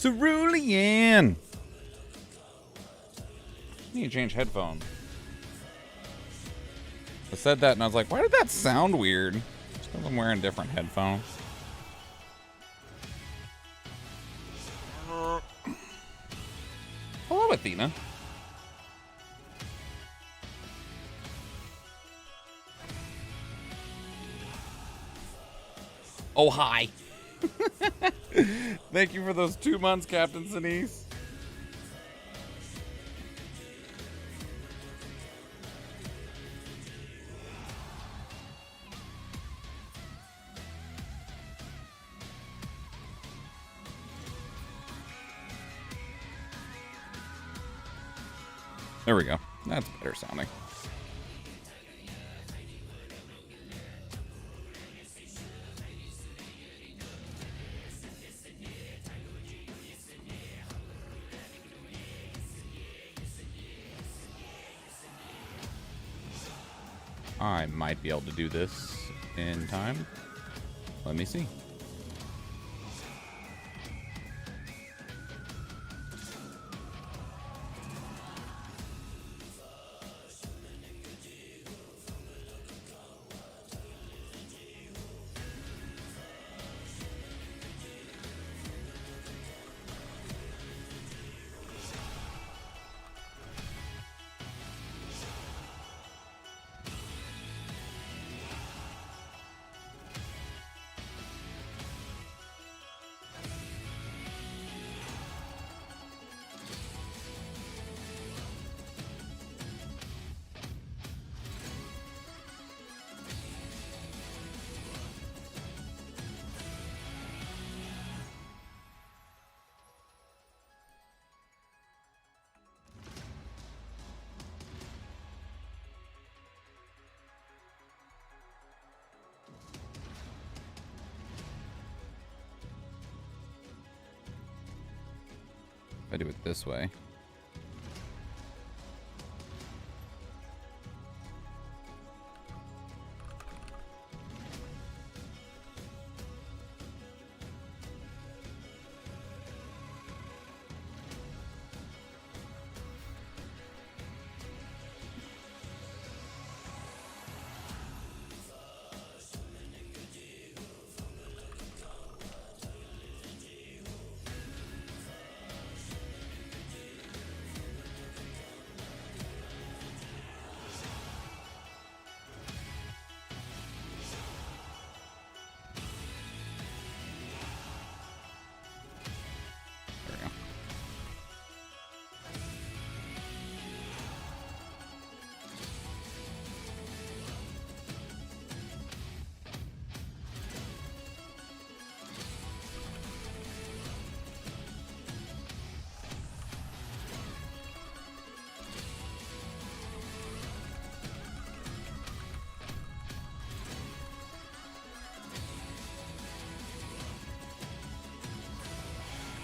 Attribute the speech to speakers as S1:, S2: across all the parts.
S1: Cerulean! I need to change headphones. I said that and I was like, why did that sound weird? Just because I'm wearing different headphones. Hello, Athena. Oh, hi. Thank you for those 2 months, Captain Sinise. There we go. That's better sounding. I might be able to do this in time. Let me see. If I do it this way.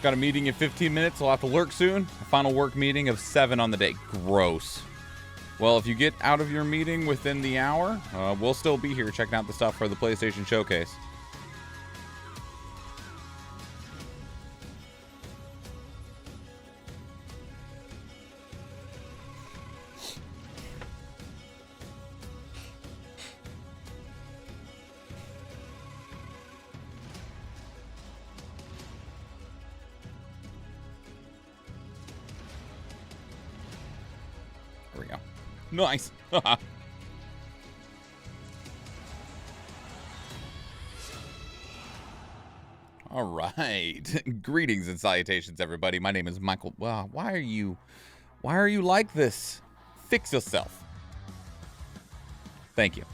S1: Got a meeting in 15 minutes. I'll have to lurk soon. A final work meeting of 7 on the day. Gross. Well, if you get out of your meeting within the hour, we'll still be here checking out the stuff for the PlayStation Showcase. Nice. All right. Greetings and salutations, everybody. My name is Michael. Wow, why are you like this? Fix yourself. Thank you.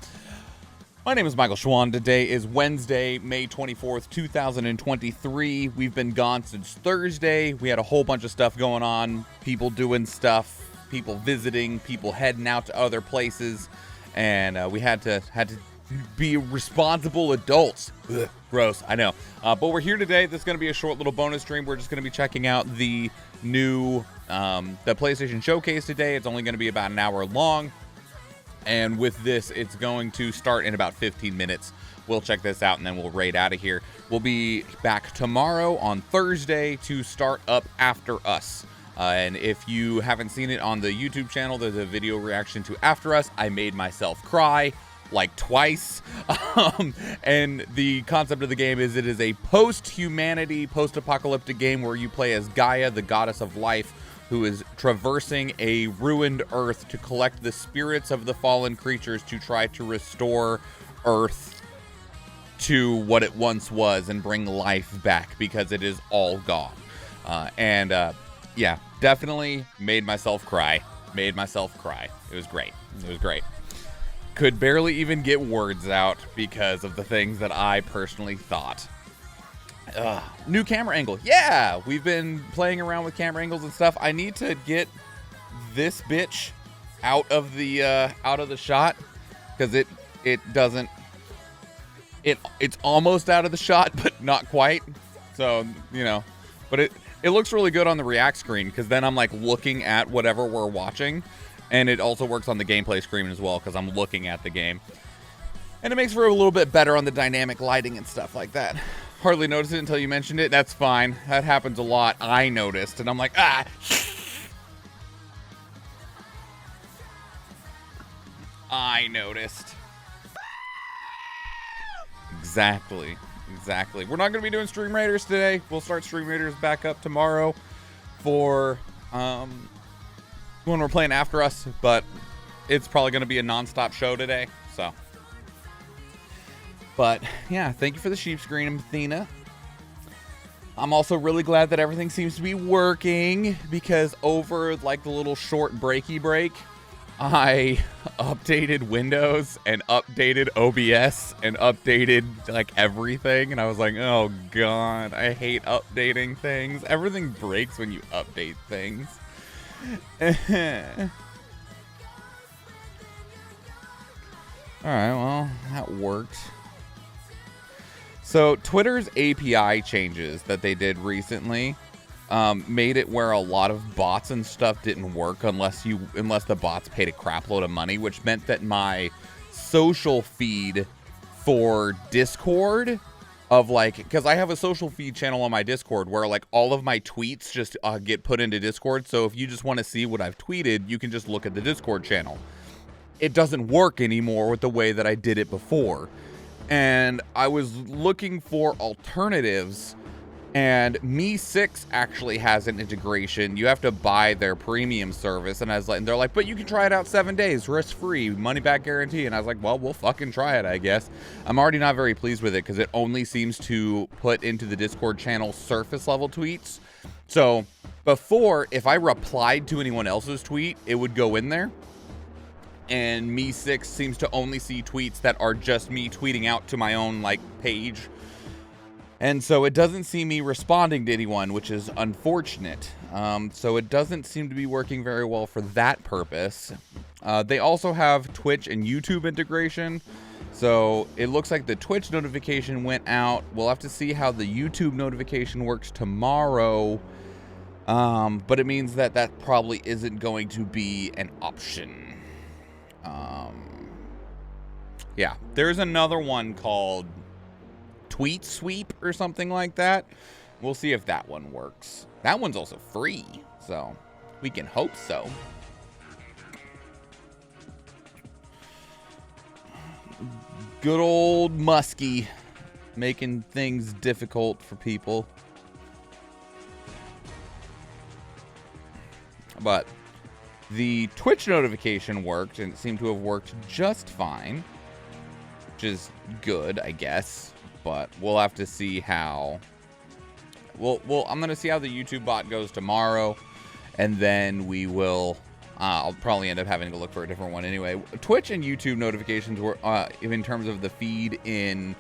S1: My name is Michael Schwan. Today is Wednesday, May 24th, 2023. We've been gone since Thursday. We had a whole bunch of stuff going on. People doing stuff. People visiting, people heading out to other places, and we had to be responsible adults. Ugh, gross, I know. But we're here today. This is going to be a short little bonus stream. We're just going to be checking out the new the PlayStation Showcase today. It's only going to be about an hour long, and with this, it's going to start in about 15 minutes. we'll check this out, and then we'll raid out of here. We'll be back tomorrow on Thursday to start up After Us. And if you haven't seen it on the YouTube channel, there's a video reaction to After Us. I made myself cry like twice. And the concept of the game is it is a post-humanity, post-apocalyptic game where you play as Gaia, the goddess of life, who is traversing a ruined Earth to collect the spirits of the fallen creatures to try to restore Earth to what it once was and bring life back, because it is all gone. Yeah, definitely made myself cry. It was great. Could barely even get words out because of the things that I personally thought. New camera angle. Yeah, we've been playing around with camera angles and stuff. I need to get this bitch out of the shot, because it's almost out of the shot, but not quite. So, but it looks really good on the React screen, because then I'm like looking at whatever we're watching, and it also works on the gameplay screen as well, because I'm looking at the game. And it makes for a little bit better on the dynamic lighting and stuff like that. Hardly noticed it until you mentioned it. That's fine. That happens a lot. I noticed, and I'm like, ah. I noticed. Exactly. We're not going to be doing Stream Raiders today. We'll start Stream Raiders back up tomorrow for when we're playing After Us, but it's probably going to be a non-stop show today, so. But, yeah, thank you for the sheep screen, Athena. I'm also really glad that everything seems to be working, because over, like, the little short breaky break, I updated Windows and updated OBS and updated, like, everything. And I was like, oh, God, I hate updating things. Everything breaks when you update things. All right, well, that worked. So Twitter's API changes that they did recently made it where a lot of bots and stuff didn't work unless the bots paid a crap load of money, which meant that my social feed for Discord of, like, because I have a social feed channel on my Discord where, like, all of my tweets just get put into Discord. So if you just want to see what I've tweeted, you can just look at the Discord channel. It doesn't work anymore with the way that I did it before. And I was looking for alternatives, and Me6 actually has an integration. You have to buy their premium service, and and they're like, but you can try it out 7 days, risk-free, money-back guarantee. And I was like, well, we'll fucking try it, I guess. I'm already not very pleased with it, because it only seems to put into the Discord channel surface-level tweets. So before, if I replied to anyone else's tweet, it would go in there. And Me6 seems to only see tweets that are just me tweeting out to my own, like, page. And so it doesn't see me responding to anyone, which is unfortunate. So it doesn't seem to be working very well for that purpose. They also have Twitch and YouTube integration. So it looks like the Twitch notification went out. We'll have to see how the YouTube notification works tomorrow. But it means that that probably isn't going to be an option. Yeah, there's another one called Tweet Sweep or something like that. We'll see if that one works. That one's also free, so we can hope so. Good old Muskie making things difficult for people. But the Twitch notification worked, and it seemed to have worked just fine, which is good, I guess. But we'll have to see how. Well, I'm gonna see how the YouTube bot goes tomorrow, and then we will. I'll probably end up having to look for a different one anyway. Twitch and YouTube notifications were, in terms of the feed in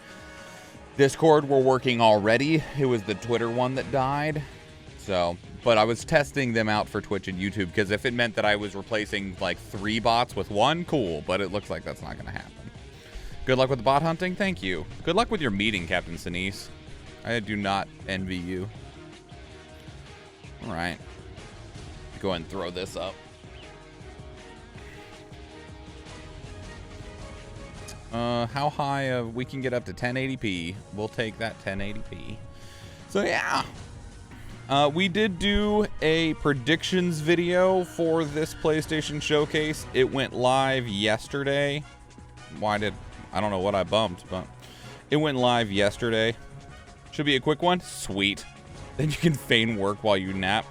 S1: Discord, were working already. It was the Twitter one that died. So, but I was testing them out for Twitch and YouTube, because if it meant that I was replacing like 3 bots with 1, cool. But it looks like that's not going to happen. Good luck with the bot hunting. Thank you. Good luck with your meeting, Captain Sinise. I do not envy you. All right. Go ahead and throw this up. How high we can get up to 1080p. We'll take that 1080p. So yeah. We did do a predictions video for this PlayStation Showcase. It went live yesterday. I don't know what I bumped, but it went live yesterday. Should be a quick one. Sweet. Then you can feign work while you nap.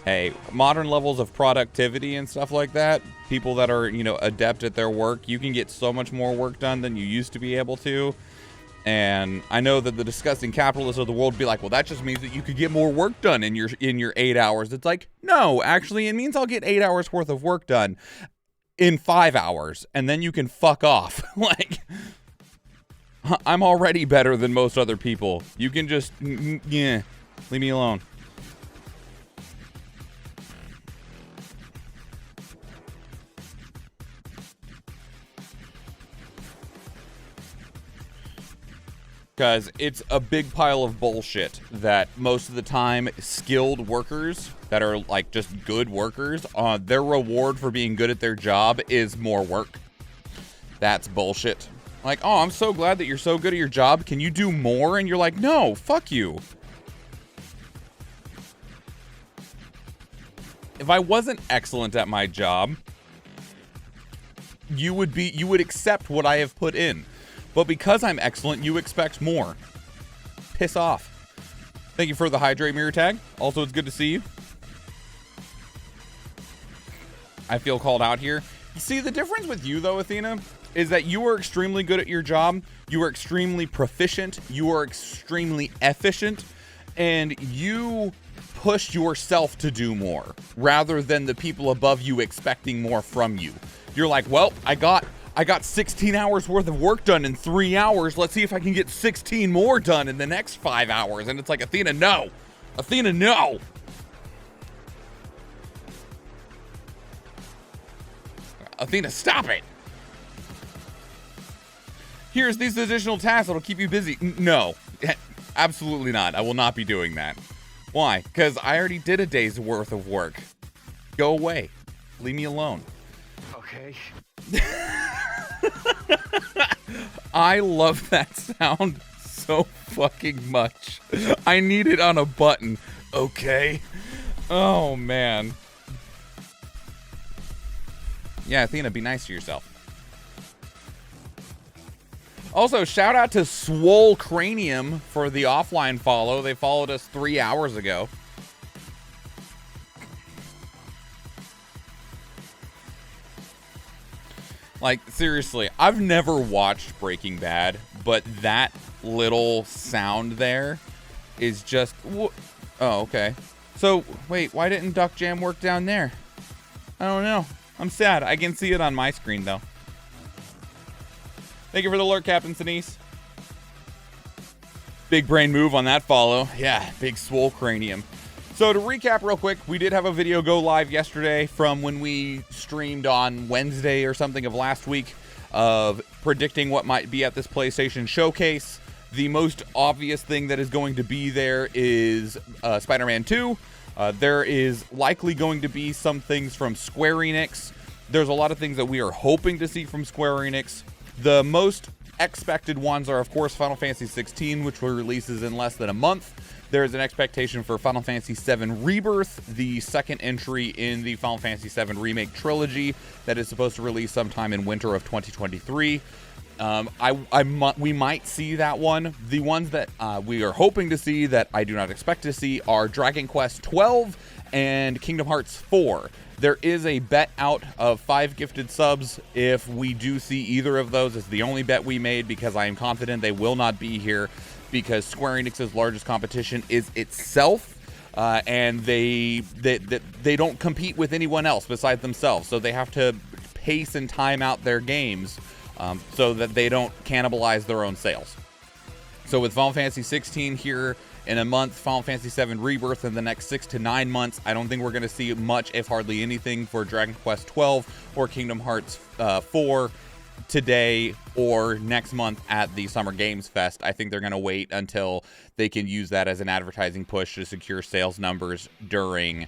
S1: Hey, modern levels of productivity and stuff like that, people that are, you know, adept at their work, you can get so much more work done than you used to be able to. And I know that the disgusting capitalists of the world be like, well, that just means that you could get more work done in your 8 hours. It's like, no, actually, it means I'll get 8 hours worth of work done in 5 hours, and then you can fuck off. Like, I'm already better than most other people. You can just, yeah, leave me alone. Because it's a big pile of bullshit that most of the time skilled workers that are like just good workers, their reward for being good at their job is more work. That's bullshit. Like, oh, I'm so glad that you're so good at your job. Can you do more? And you're like, no, fuck you. If I wasn't excellent at my job, you would accept what I have put in. But because I'm excellent, you expect more. Piss off. Thank you for the hydrate mirror tag. Also, it's good to see you. I feel called out here. You see, the difference with you, though, Athena, is that you are extremely good at your job. You are extremely proficient. You are extremely efficient. And you push yourself to do more, rather than the people above you expecting more from you. You're like, well, I got 16 hours worth of work done in 3 hours. Let's see if I can get 16 more done in the next 5 hours. And it's like, Athena, no. Athena, no. Athena, stop it. Here's these additional tasks that'll keep you busy. No, absolutely not. I will not be doing that. Why? Because I already did a day's worth of work. Go away. Leave me alone.
S2: Okay.
S1: I love that sound so fucking much. I need it on a button. Okay. Oh, man. Yeah, Athena, be nice to yourself. Also, shout out to Swole Cranium for the offline follow. They followed us 3 hours ago. Like, seriously, I've never watched Breaking Bad, but that little sound there is just... Oh, okay. So, wait, why didn't Duck Jam work down there? I don't know. I'm sad. I can see it on my screen, though. Thank you for the alert, Captain Sinise. Big brain move on that follow. Yeah, big swole cranium. So to recap real quick, we did have a video go live yesterday from when we streamed on Wednesday or something of last week of predicting what might be at this PlayStation Showcase. The most obvious thing that is going to be there is Spider-Man 2. There is likely going to be some things from Square Enix. There's a lot of things that we are hoping to see from Square Enix. The most expected ones are, of course, Final Fantasy 16, which releases in less than a month. There is an expectation for Final Fantasy VII Rebirth, the second entry in the Final Fantasy VII Remake trilogy that is supposed to release sometime in winter of 2023. We might see that one. The ones that we are hoping to see that I do not expect to see are Dragon Quest XII and Kingdom Hearts 4. There is a bet out of 5 gifted subs if we do see either of those. It's the only bet we made because I am confident they will not be here because Square Enix's largest competition is itself, and they don't compete with anyone else besides themselves. So they have to pace and time out their games so that they don't cannibalize their own sales. So with Final Fantasy 16 here in a month, Final Fantasy VII Rebirth in the next 6 to 9 months, I don't think we're going to see much, if hardly anything, for Dragon Quest 12 or Kingdom Hearts 4 today or next month at the Summer Games Fest. I think they're going to wait until they can use that as an advertising push to secure sales numbers during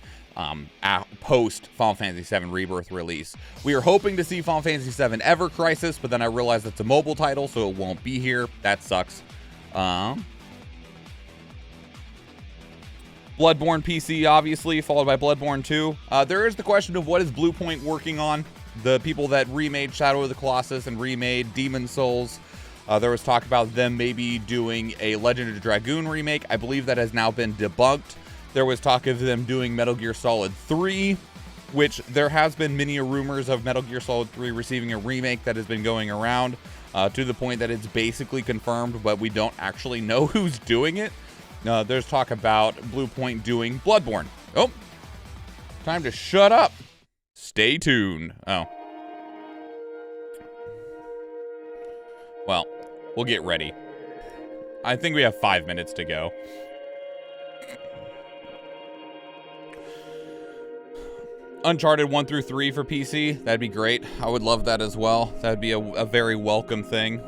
S1: post Final Fantasy VII Rebirth release. We are hoping to see Final Fantasy VII Ever Crisis, but then I realized it's a mobile title, so it won't be here. That sucks. Bloodborne PC, obviously, followed by Bloodborne 2. There is the question of what is Bluepoint working on? The people that remade Shadow of the Colossus and remade Demon Souls. There was talk about them maybe doing a Legend of Dragoon remake. I believe that has now been debunked. There was talk of them doing Metal Gear Solid 3, which there has been many rumors of Metal Gear Solid 3 receiving a remake that has been going around to the point that it's basically confirmed, but we don't actually know who's doing it. There's talk about Bluepoint doing Bloodborne. Oh, time to shut up. Stay tuned. Oh. Well, we'll get ready. I think we have 5 minutes to go. Uncharted 1 through 3 for PC. That'd be great. I would love that as well. That'd be a very welcome thing.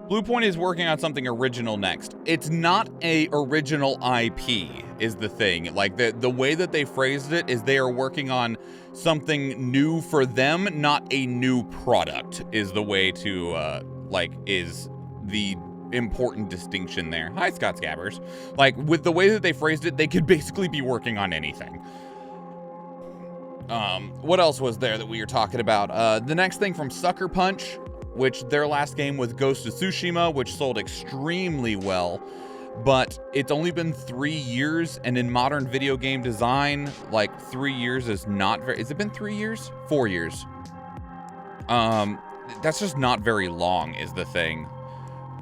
S1: Bluepoint is working on something original next. It's not a original IP, is the thing. Like, the way that they phrased it is they are working on something new for them, not a new product, is the way to, is the important distinction there. Hi, Scott Scabbers. Like, with the way that they phrased it, they could basically be working on anything. What else was there that we were talking about? The next thing from Sucker Punch, which their last game was Ghost of Tsushima, which sold extremely well, but it's only been 3 years, and in modern video game design, like, 3 years is not very... Has it been 3 years? 4 years. That's just not very long, is the thing.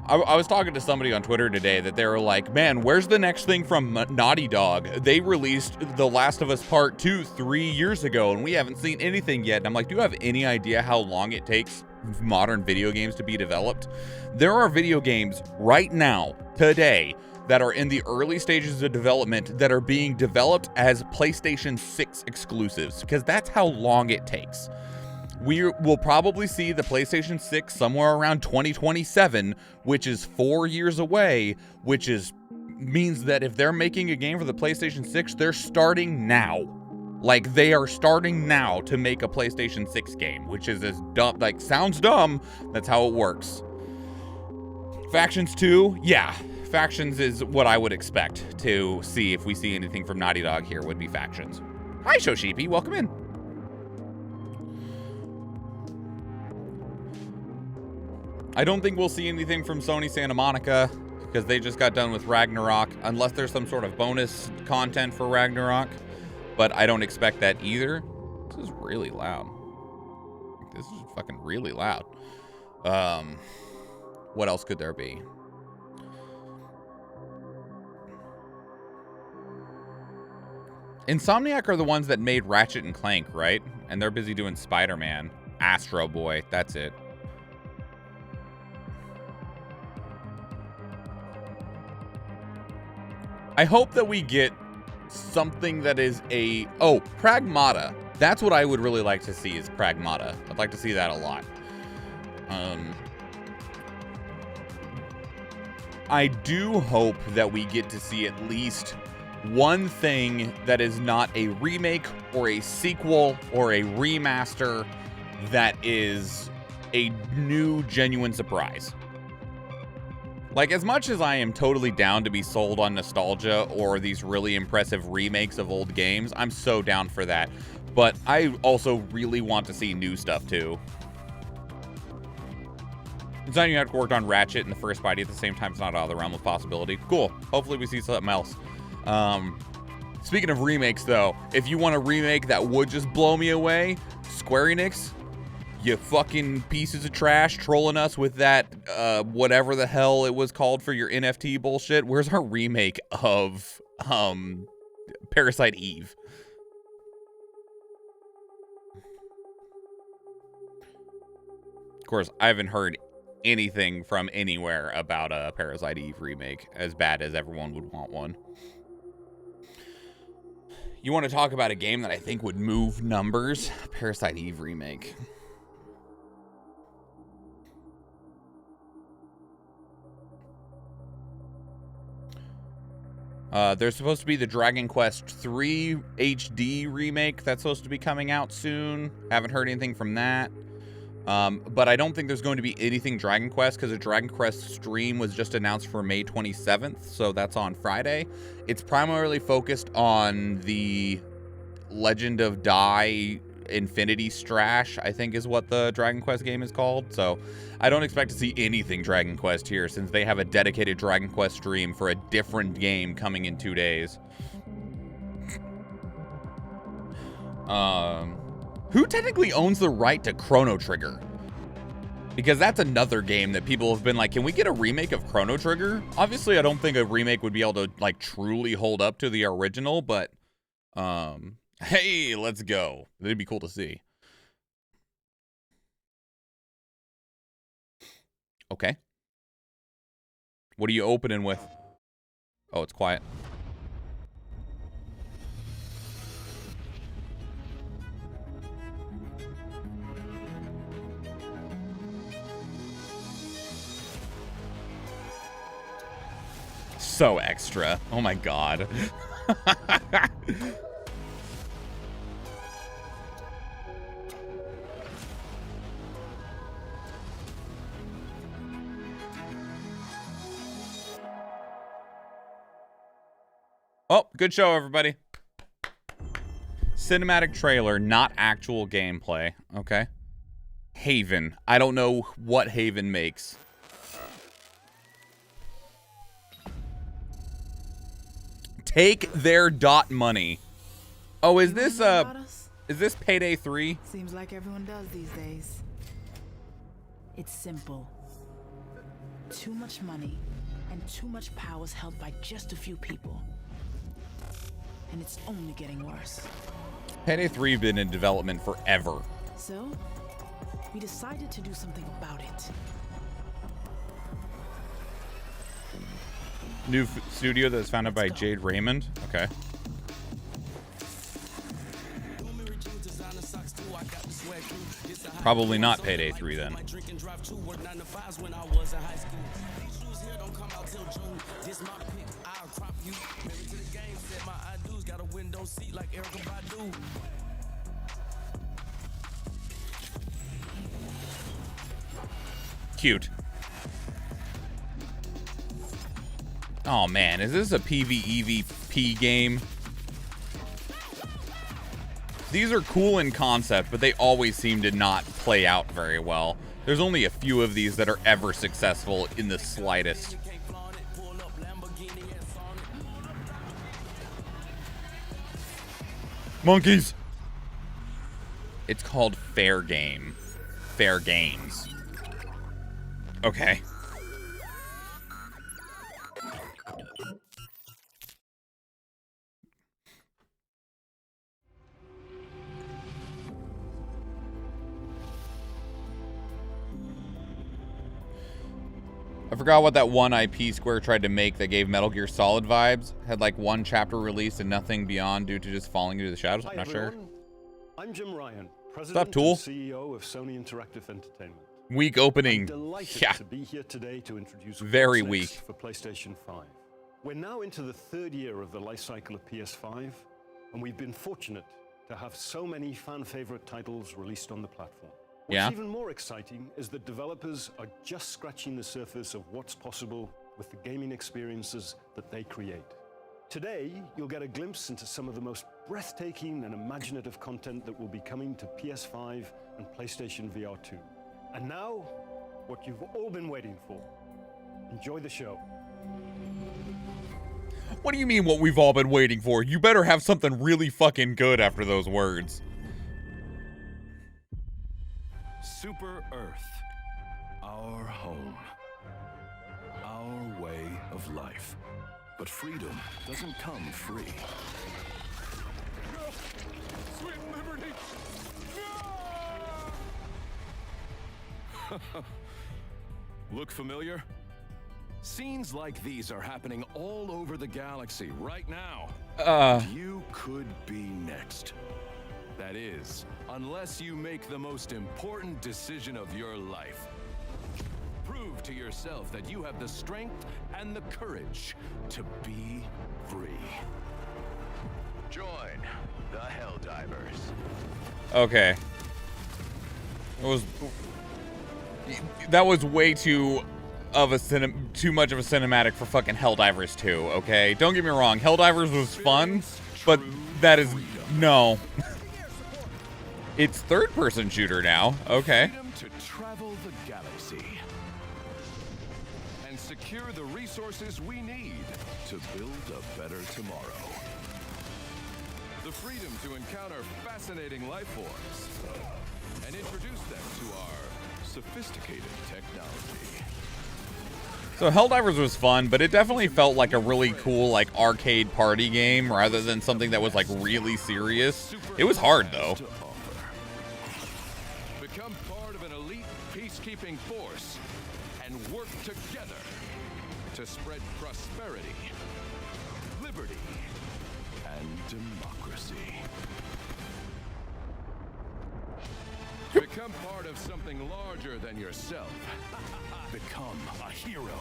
S1: I was talking to somebody on Twitter today that they were like, man, where's the next thing from Naughty Dog? They released The Last of Us Part 2 3 years ago, and we haven't seen anything yet. And I'm like, do you have any idea how long it takes modern video games to be developed? There are video games right now, today, that are in the early stages of development that are being developed as PlayStation 6 exclusives, because that's how long it takes. We will probably see the PlayStation 6 somewhere around 2027, which is 4 years away, which means that if they're making a game for the PlayStation 6, they're starting now. Like, they are starting now to make a PlayStation 6 game, which is as dumb, like, sounds dumb, that's how it works. Factions 2, yeah. Factions is what I would expect to see if we see anything from Naughty Dog here, would be Factions. Hi, Shoshipi, welcome in. I don't think we'll see anything from Sony Santa Monica because they just got done with Ragnarok, unless there's some sort of bonus content for Ragnarok, but I don't expect that either. This is really loud. This is fucking really loud. What else could there be? Insomniac are the ones that made Ratchet and Clank, right? And they're busy doing Spider-Man. Astro Boy, that's it. I hope that we get something that is Pragmata. That's what I would really like to see, is Pragmata. I'd like to see that a lot. I do hope that we get to see at least one thing that is not a remake or a sequel or a remaster, that is a new genuine surprise. Like, as much as I am totally down to be sold on nostalgia or these really impressive remakes of old games, I'm so down for that. But I also really want to see new stuff, too. Insomniac worked on Ratchet and the first Spidey at the same time. It's not out of the realm of possibility. Cool. Hopefully we see something else. Speaking of remakes, though, if you want a remake that would just blow me away, Square Enix, you fucking pieces of trash trolling us with that, whatever the hell it was called for your NFT bullshit. Where's our remake of, Parasite Eve? Of course, I haven't heard anything from anywhere about a Parasite Eve remake, as bad as everyone would want one. You want to talk about a game that I think would move numbers? Parasite Eve remake. There's supposed to be the Dragon Quest 3 HD remake that's supposed to be coming out soon. Haven't heard anything from that. But I don't think there's going to be anything Dragon Quest because the Dragon Quest stream was just announced for May 27th, so that's on Friday. It's primarily focused on the Legend of Dai Infinity Strash, I think is what the Dragon Quest game is called. So I don't expect to see anything Dragon Quest here since they have a dedicated Dragon Quest stream for a different game coming in 2 days. Who technically owns the right to Chrono Trigger? Because that's another game that people have been like, can we get a remake of Chrono Trigger? Obviously, I don't think a remake would be able to like truly hold up to the original, but hey, let's go. That'd be cool to see. Okay. What are you opening with? Oh, it's quiet. So extra. Oh my god. Oh, good show, everybody. Cinematic trailer, not actual gameplay. Okay. Haven. I don't know what Haven makes. Take their dot money. Oh, is this Payday 3?
S2: Seems like everyone does these days. It's simple. Too much money and too much power is held by just a few people. And it's only getting worse.
S1: Payday 3 been in development forever.
S2: So, we decided to do something about it.
S1: New studio that's founded by Jade Raymond. Okay. Probably not Payday 3 then. Cute. Oh man, is this a PvEVP game? These are cool in concept, but they always seem to not play out very well. There's only a few of these that are ever successful in the slightest. Monkeys! It's called Fair Game. Fair Games. Okay. I forgot what that one IP Square tried to make that gave Metal Gear Solid vibes. Had like one chapter released and nothing beyond due to just falling into the shadows. I'm not sure.
S3: I'm Jim Ryan, President and CEO of Sony Interactive Entertainment.
S1: Weak opening.
S3: I'm delighted to be here today to introduce
S1: very
S3: Vods
S1: weak
S3: for PlayStation 5. We're now into the third year of the life cycle of PS5, and we've been fortunate to have so many fan-favorite titles released on the platform. What's even more exciting is that developers are just scratching the surface of what's possible with the gaming experiences that they create. Today, you'll get a glimpse into some of the most breathtaking and imaginative content that will be coming to PS5 and PlayStation VR 2. And now, what you've all been waiting for. Enjoy the show.
S1: What do you mean what we've all been waiting for? You better have something really fucking good after those words.
S4: Super Earth, our home, our way of life. But freedom doesn't come free. No! Sweet liberty! No! Look familiar? Scenes like these are happening all over the galaxy right now. You could be next. That is, unless you make the most important decision of your life. prove to yourself that you have the strength and the courage to be free. Join the Helldivers.
S1: Okay. That was way too much of a cinematic for fucking Helldivers 2, okay? Don't get me wrong, Helldivers was fun, but that is no. It's third-person shooter now. Okay.
S4: Freedom to travel the galaxy and secure the resources we need to build a better tomorrow. The freedom to encounter fascinating life forms and introduce them to our sophisticated technology.
S1: So Helldivers was fun, but it definitely felt like a really cool, like, arcade party game rather than something that was, like, really serious. It was hard, though.
S4: Become part of an elite peacekeeping force and work together to spread prosperity, liberty, and democracy. Become part of something larger than yourself. Become a hero.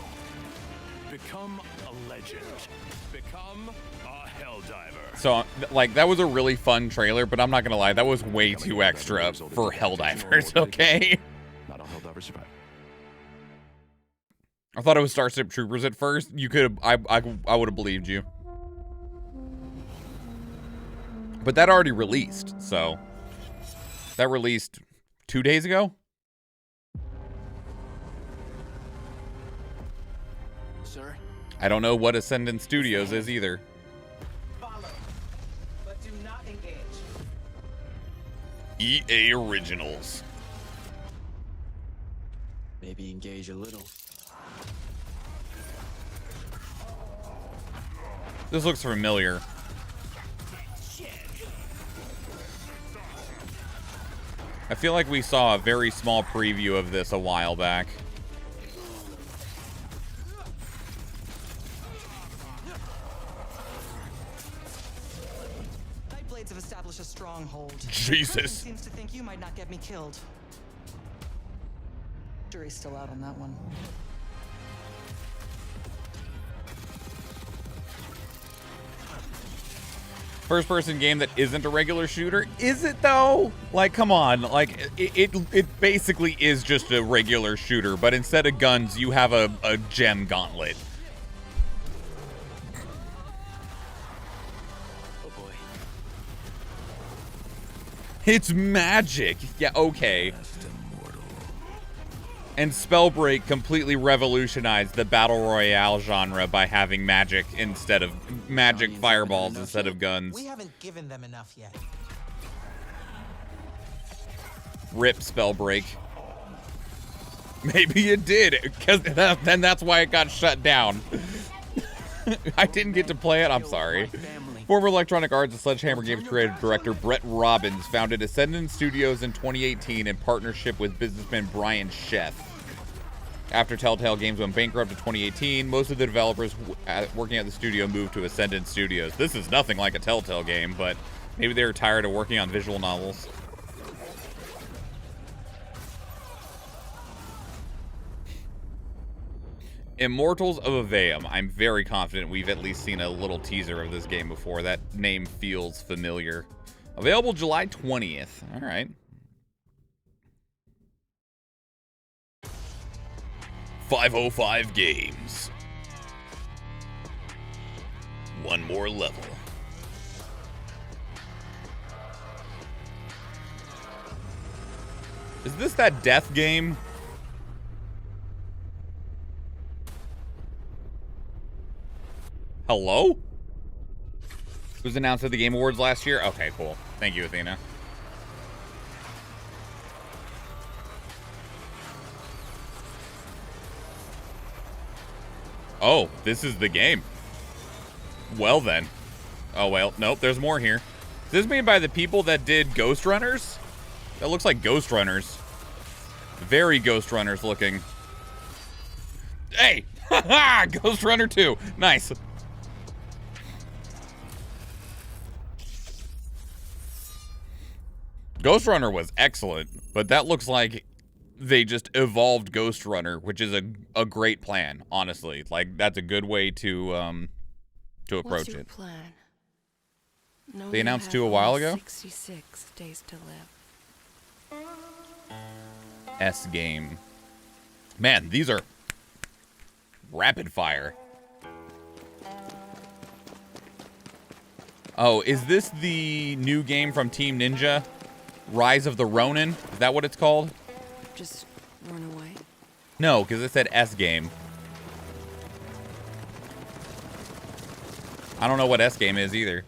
S4: Become a legend. Become a Helldiver.
S1: So, like, that was a really fun trailer, but I'm not gonna lie, that was way too extra for Helldivers, okay?
S4: Not all Helldivers survive.
S1: I thought it was Starship Troopers at first. You could have, I would have believed you. But that already released, so. That released 2 days ago?
S5: Sir?
S1: I don't know what Ascendant Studios is either.
S5: Follow, but do not engage.
S1: EA Originals.
S5: Maybe engage a little.
S1: This looks familiar. I feel like we saw a very small preview of this a while back.
S6: Nightblades have established a stronghold.
S1: Jesus.
S6: Seems to think you might not get me killed. Jury's still out on that one.
S1: First-person game that isn't a regular shooter. Is it, though? Like, come on. Like, it basically is just a regular shooter, but instead of guns, you have a gem gauntlet.
S5: Oh boy.
S1: It's magic. Yeah, okay. And Spellbreak completely revolutionized the battle royale genre by having magic instead of fireballs instead of guns.
S7: We haven't given them enough yet.
S1: Rip Spellbreak. Maybe it did, because then that's why it got shut down. I didn't get to play it, I'm sorry. Former Electronic Arts and Sledgehammer Games creative director Brett Robbins founded Ascendant Studios in 2018 in partnership with businessman Brian Sheth. After Telltale Games went bankrupt in 2018, most of the developers working at the studio moved to Ascendant Studios. This is nothing like a Telltale game, but maybe they were tired of working on visual novels. Immortals of Aveum. I'm very confident we've at least seen a little teaser of this game before. That name feels familiar. Available July 20th. All right. .505 Games. One more level. Is this that death game? Hello? It was announced at the Game Awards last year? Okay, cool. Thank you, Athena. Oh, this is the game. Well then. Oh well, nope, there's more here. Is this made by the people that did Ghost Runners? That looks like Ghost Runners. Very Ghost Runners looking. Hey! Haha! Ghost Runner 2. Nice. Ghost Runner was excellent, but that looks like they just evolved Ghost Runner, which is a great plan, honestly. Like, that's a good way to approach
S8: What's your
S1: it.
S8: plan?
S1: They announced 2 a while ago.
S8: 66 days to live.
S1: S game. Man, these are rapid fire. Oh, is this the new game from Team Ninja? Rise of the Ronin? Is that what it's called?
S8: Just run away.
S1: No, because it said S game. I don't know what S game is either.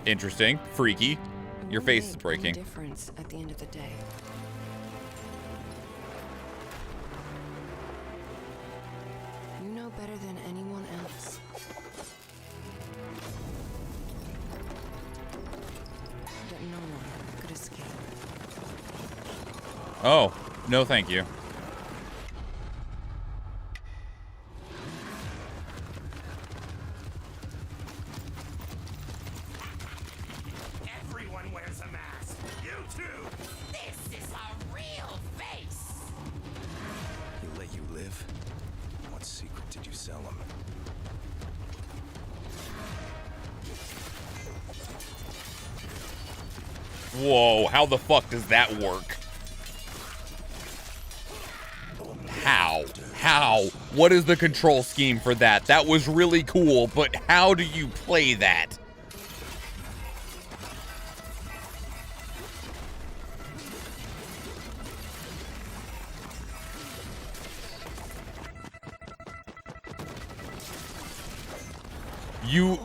S1: Interesting. Freaky. Your face is breaking.
S8: Difference at the end of the day. You know better than anyone else. That no one could escape.
S1: Oh, no thank you.
S5: Everyone wears a mask. You too. This is a real face.
S4: He let you live? What secret did you sell him?
S1: Whoa, how the fuck does that work? How? How? What is the control scheme for that? That was really cool, but how do you play that?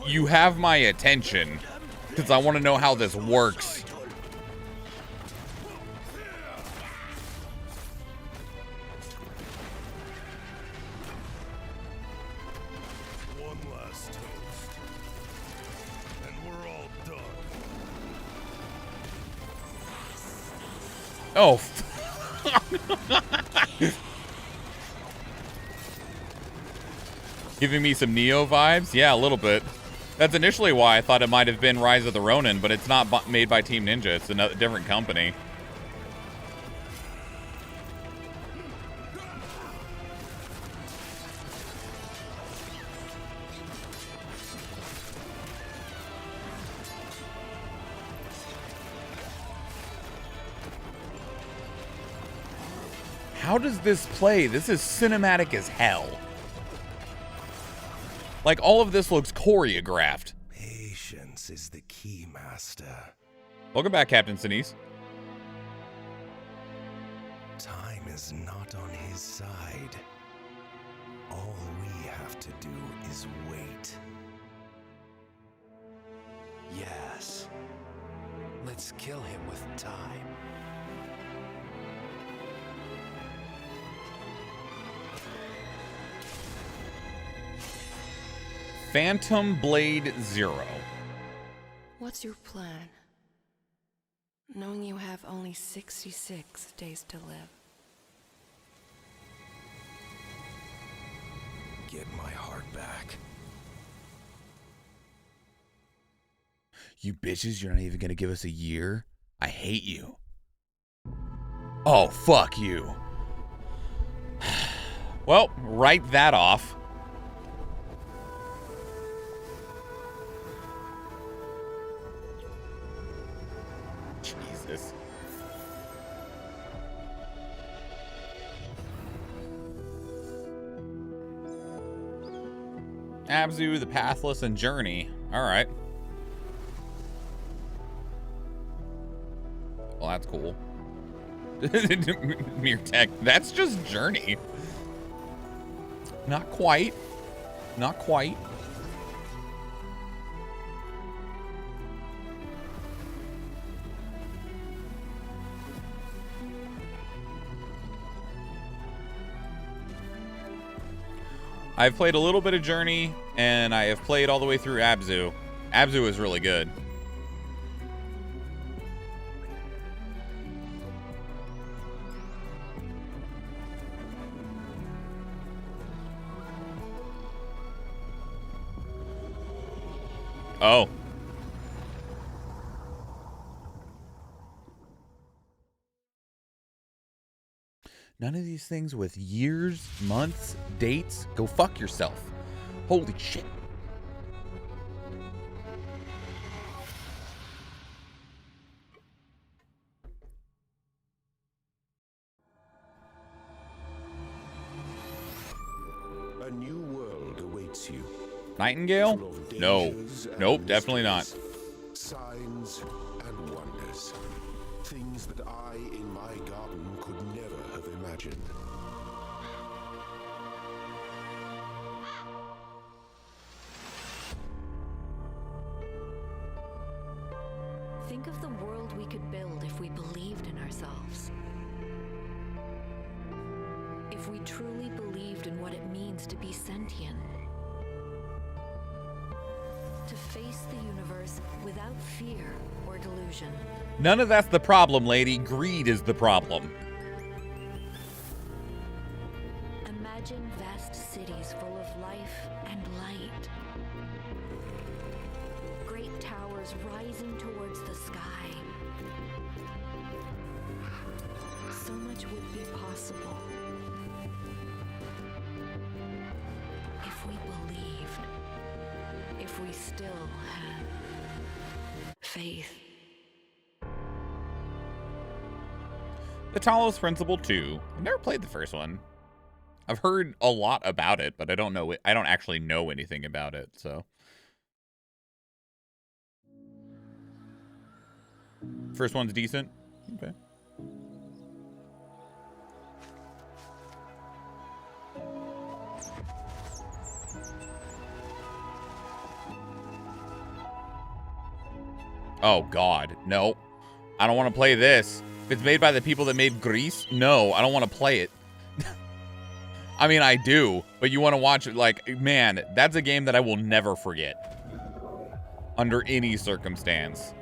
S1: You have my attention, because I want to know how this works.
S4: One last toast. And we're all done.
S1: Oh. Giving me some Neo vibes? Yeah, a little bit. That's initially why I thought it might have been Rise of the Ronin, but it's not made by Team Ninja. It's another different company. How does this play? This is cinematic as hell. Like, all of this looks choreographed.
S4: Patience is the key, Master.
S1: Welcome back, Captain Sinise.
S4: Time is not on his side. All we have to do is wait.
S5: Yes. Let's kill him with time.
S1: Phantom Blade Zero.
S8: What's your plan? Knowing you have only 66 days to live.
S4: Get my heart back.
S1: You bitches, you're not even gonna give us a year? I hate you. Oh, fuck you. Well, write that off. Jesus. Abzu, the Pathless, and Journey. Alright. Well, that's cool. Mere tech. That's just Journey. Not quite. Not quite. I've played a little bit of Journey, and I have played all the way through Abzu. Abzu is really good. Oh. None of these things with years, months, dates. Go fuck yourself. Holy shit.
S9: A new world awaits you.
S1: Nightingale?
S9: Full of
S1: No.
S9: dangers and
S1: Nope, definitely not.
S9: mysteries, signs and wonders. Things that I, in my garden, could never have imagined.
S10: Think of the world we could build if we believed in ourselves. If we truly believed in what it means to be sentient. To face the universe without fear or delusion.
S1: None of that's the problem, lady. Greed is the problem.
S10: Imagine vast cities full of life and light. Great towers rising towards the sky. So much would be possible if we believed, if we still had faith.
S1: The Talos Principle 2. I've never played the first one. I've heard a lot about it, but I don't know it. I don't actually know anything about it, so. First one's decent. Okay. Oh God, no. I don't want to play this. If it's made by the people that made Grease, no, I don't want to play it. I mean, I do, but you want to watch it, like, man, that's a game that I will never forget. Under any circumstance.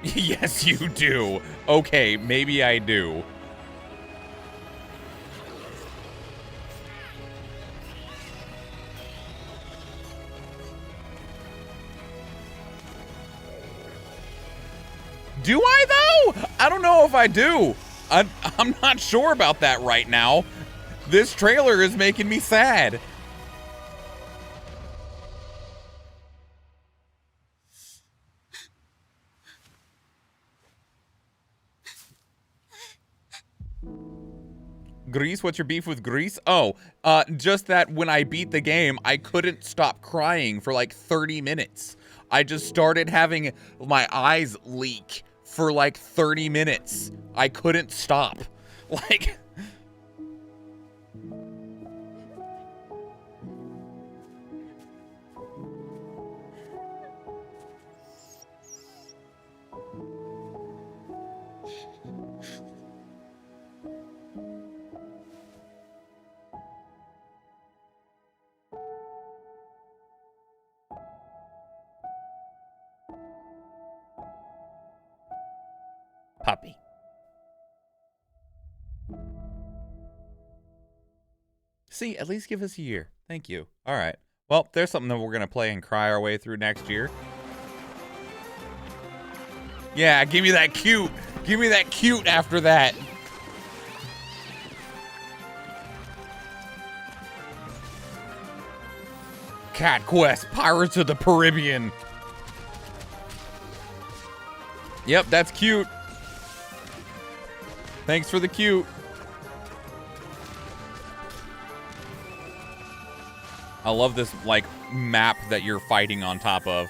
S1: Yes, you do. Okay, maybe I do. Do I, though? I don't know if I do. I'm not sure about that right now. This trailer is making me sad. Grease, what's your beef with Grease? Oh, just that when I beat the game, I couldn't stop crying for like 30 minutes. I just started having my eyes leak for like 30 minutes. I couldn't stop. Like... Puppy. See, at least give us a year. Thank you. All right. Well, there's something that we're going to play and cry our way through next year. Yeah, give me that cute. Give me that cute after that. Cat Quest, Pirates of the Caribbean. Yep, that's cute. Thanks for the cute. I love this, like, map that you're fighting on top of.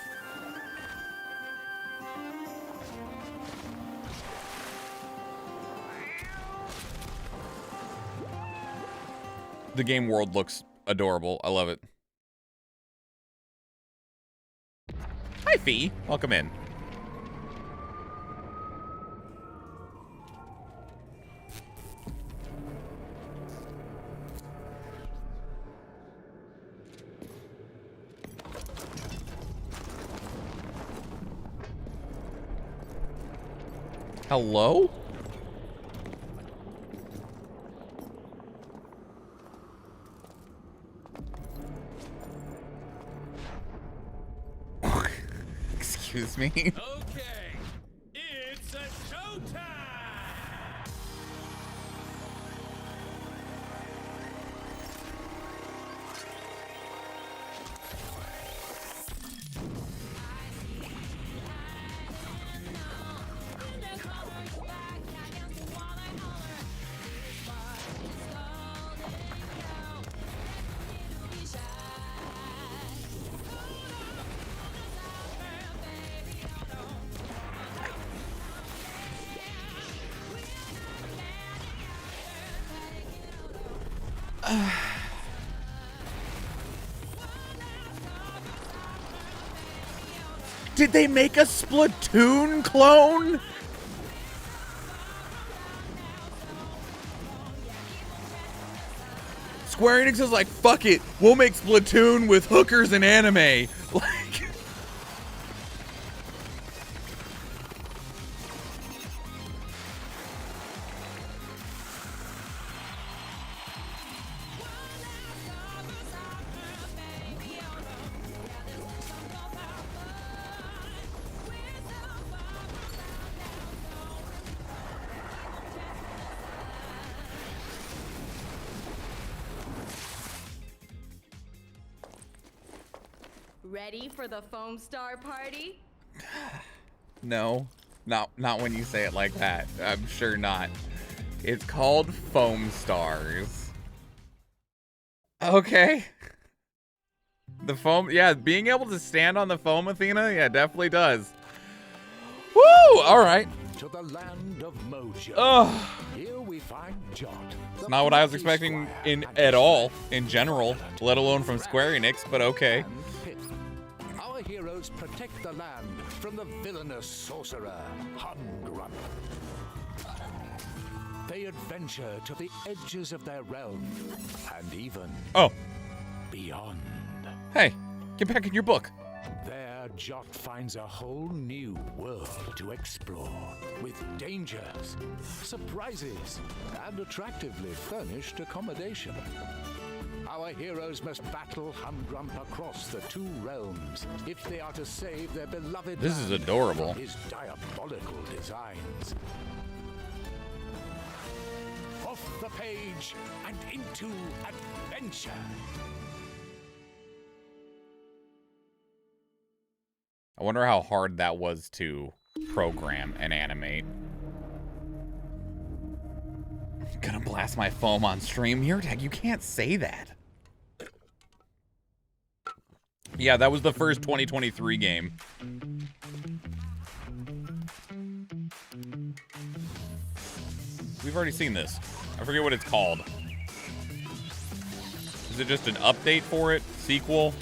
S1: The game world looks adorable. I love it. Hi, Fee. Welcome in. Hello? Excuse me.
S5: Okay, it's a
S1: Did they make a Splatoon clone? Square Enix is like, fuck it, we'll make Splatoon with hookers and anime. Like,
S11: Ready for the foam star party?
S1: no, not when you say it like that. I'm sure not. It's called Foam Stars. Okay. The foam, yeah, being able to stand on the foam, Athena, yeah, definitely does. Woo! All right.
S12: To the land of Mojo.
S1: Ugh.
S12: Here we find Jot.
S1: It's not what I was expecting at all, in general, let alone from Square Enix, but okay.
S12: Our heroes protect the land from the villainous sorcerer, Humgrump. They adventure to the edges of their realm, and even beyond.
S1: Hey, get back in your book.
S12: There, Jot finds a whole new world to explore, with dangers, surprises, and attractively furnished accommodation. Our heroes must battle Humgrump across the two realms if they are to save their beloved
S1: This is
S12: land
S1: adorable.
S12: from his diabolical designs. Off the page and into adventure.
S1: I wonder how hard that was to program and animate. Gonna blast my foam on stream. Murtag, you can't say that. Yeah, that was the first 2023 game. We've already seen this. I forget what it's called. Is it just an update for it? Sequel?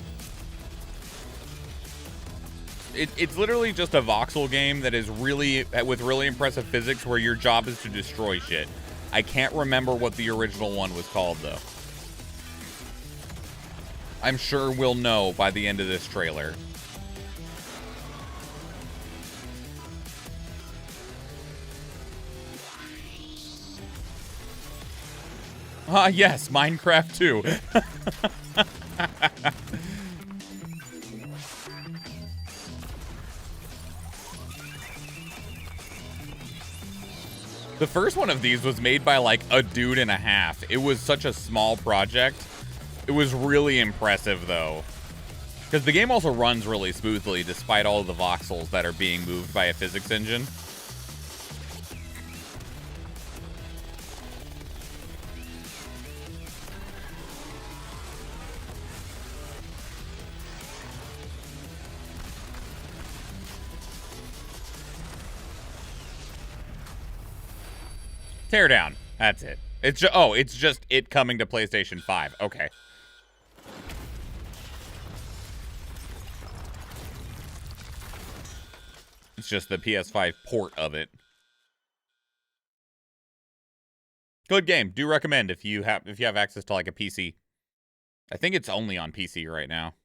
S1: It's literally just a voxel game that is really, with really impressive physics where your job is to destroy shit. I can't remember what the original one was called, though. I'm sure we'll know by the end of this trailer. Ah, yes, Minecraft 2. The first one of these was made by like a dude and a half. It was such a small project. It was really impressive though. Because the game also runs really smoothly despite all of the voxels that are being moved by a physics engine. Teardown. That's it. It's it's just it coming to PlayStation 5. Okay. It's just the PS5 port of it. Good game. Do recommend if you have access to like a PC. I think it's only on PC right now.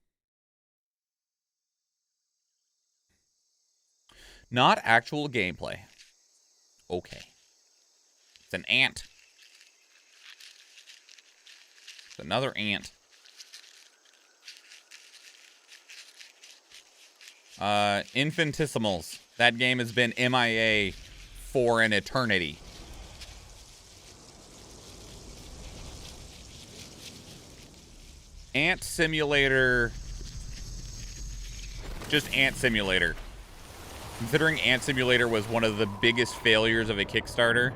S1: Not actual gameplay. Okay. It's an ant. It's another ant. Infinitesimals. That game has been MIA for an eternity. Ant Simulator. Just Ant Simulator. Considering Ant Simulator was one of the biggest failures of a Kickstarter.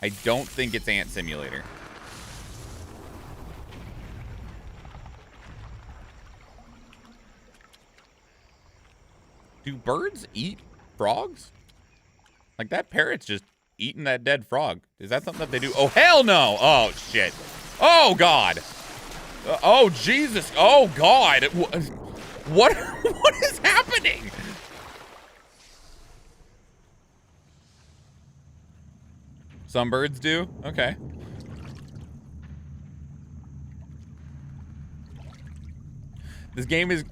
S1: I don't think it's Ant Simulator. Do birds eat frogs? Like, that parrot's just eating that dead frog. Is that something that they do? Oh, hell no! Oh, shit. Oh, God. Oh, Jesus. Oh, God. What is happening? Some birds do? Okay. This game is...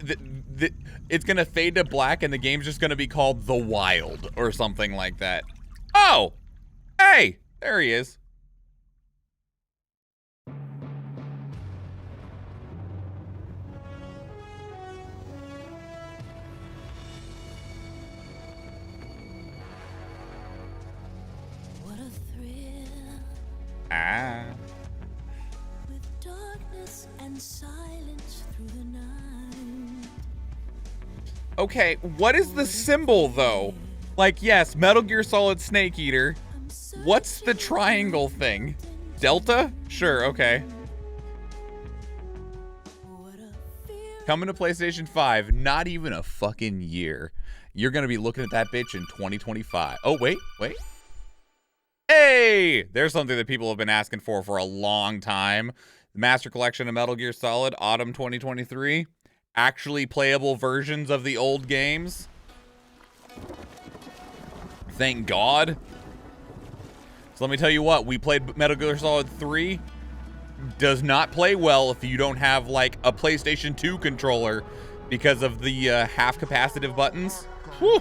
S1: it's going to fade to black, and the game's just going to be called The Wild or something like that. Oh! Hey! There he is.
S13: What a thrill.
S1: Ah.
S13: With darkness and silence through the night.
S1: Okay, what is the symbol, though? Like, yes, Metal Gear Solid Snake Eater. What's the triangle thing? Delta? Sure, okay. Coming to PlayStation 5, not even a fucking year. You're gonna be looking at that bitch in 2025. Oh, wait. Hey! There's something that people have been asking for a long time. The Master Collection of Metal Gear Solid, Autumn 2023. Actually playable versions of the old games. Thank God. So let me tell you what, we played Metal Gear Solid 3. Does not play well if you don't have, like, a PlayStation 2 controller because of the half-capacitive buttons. Whew.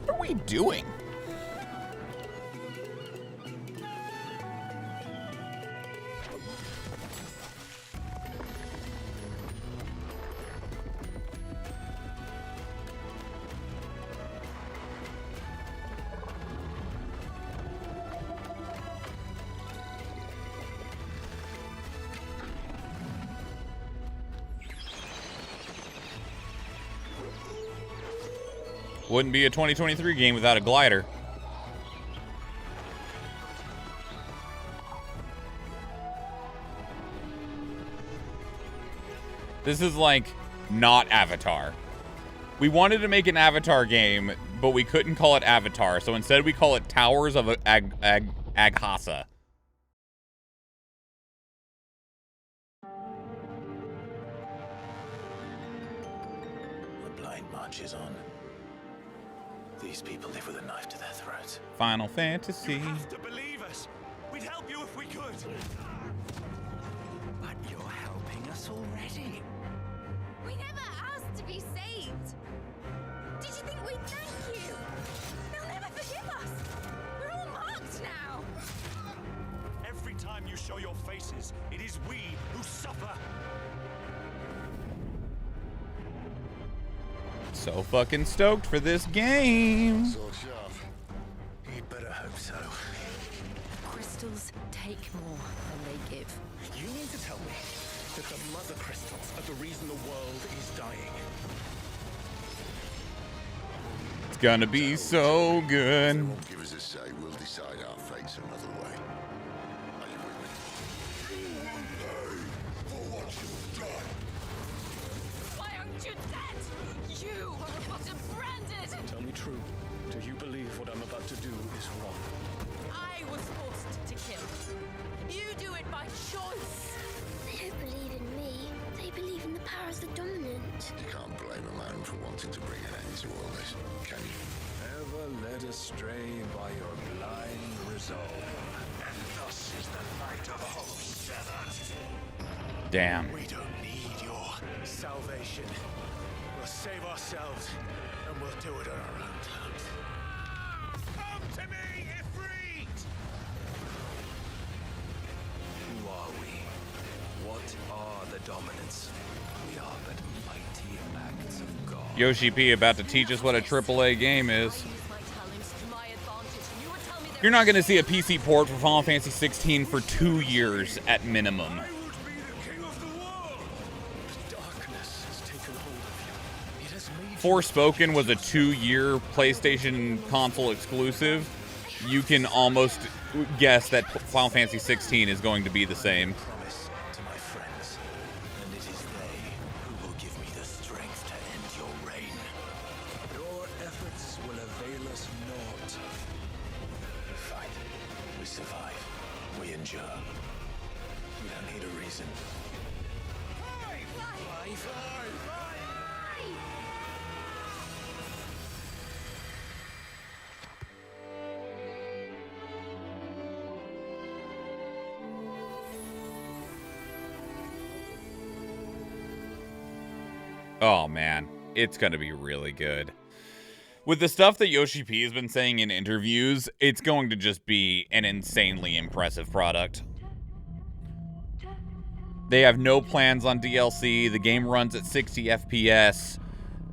S1: What are we doing? Wouldn't be a 2023 game without a glider. This is like not Avatar. We wanted to make an Avatar game, but we couldn't call it Avatar, so instead we call it Towers of Aghasa.
S14: The blind march is on. These people live with a knife to their throats.
S1: Final Fantasy.
S5: You have to believe us. We'd help you if we could. But you're helping us already.
S11: We never asked to be saved. Did you think we'd thank you? They'll never forgive us. We're all marked now.
S5: Every time you show your faces, it is we who suffer.
S1: So fucking stoked for this game.
S14: You better hope so.
S10: Crystals take more than they give.
S14: You mean to tell me that the mother crystals are the reason the world is dying?
S1: It's gonna be so good.
S9: If they won't give us a say, we'll decide our fates another way. Are you with me? You will pay for what you've done.
S11: Why aren't you dead? You were bottom branded.
S14: Tell me true. Do you believe what I'm about to do is wrong?
S11: I was forced to kill. You do it by choice.
S15: They don't believe in me. They believe in the powers that dominant.
S9: You can't blame a man for wanting to bring an end to all this, can you?
S4: Ever led astray by your blind resolve.
S14: And thus is the light of hope severed.
S1: Damn.
S14: We don't need your salvation. We'll save ourselves, and we'll do it on our own terms.
S5: Come to me, Ifrit!
S14: Who are we? What are the dominants? We are but mighty acts of God.
S1: Yoshi P about to teach us what a AAA game is. You're not going to see a PC port for Final Fantasy 16 for 2 years at minimum.
S14: Darkness has taken
S1: Forspoken was a 2-year PlayStation console exclusive, you can almost guess that Final Fantasy 16 is going to be the same.
S14: Promise to my friends, and it is they who will give me the strength to end your reign. Your efforts will avail us naught. We fight, we survive, we endure. We don't need a reason.
S1: Oh man, it's gonna be really good. With the stuff that Yoshi P has been saying in interviews, it's going to just be an insanely impressive product. They have no plans on DLC. The game runs at 60 FPS.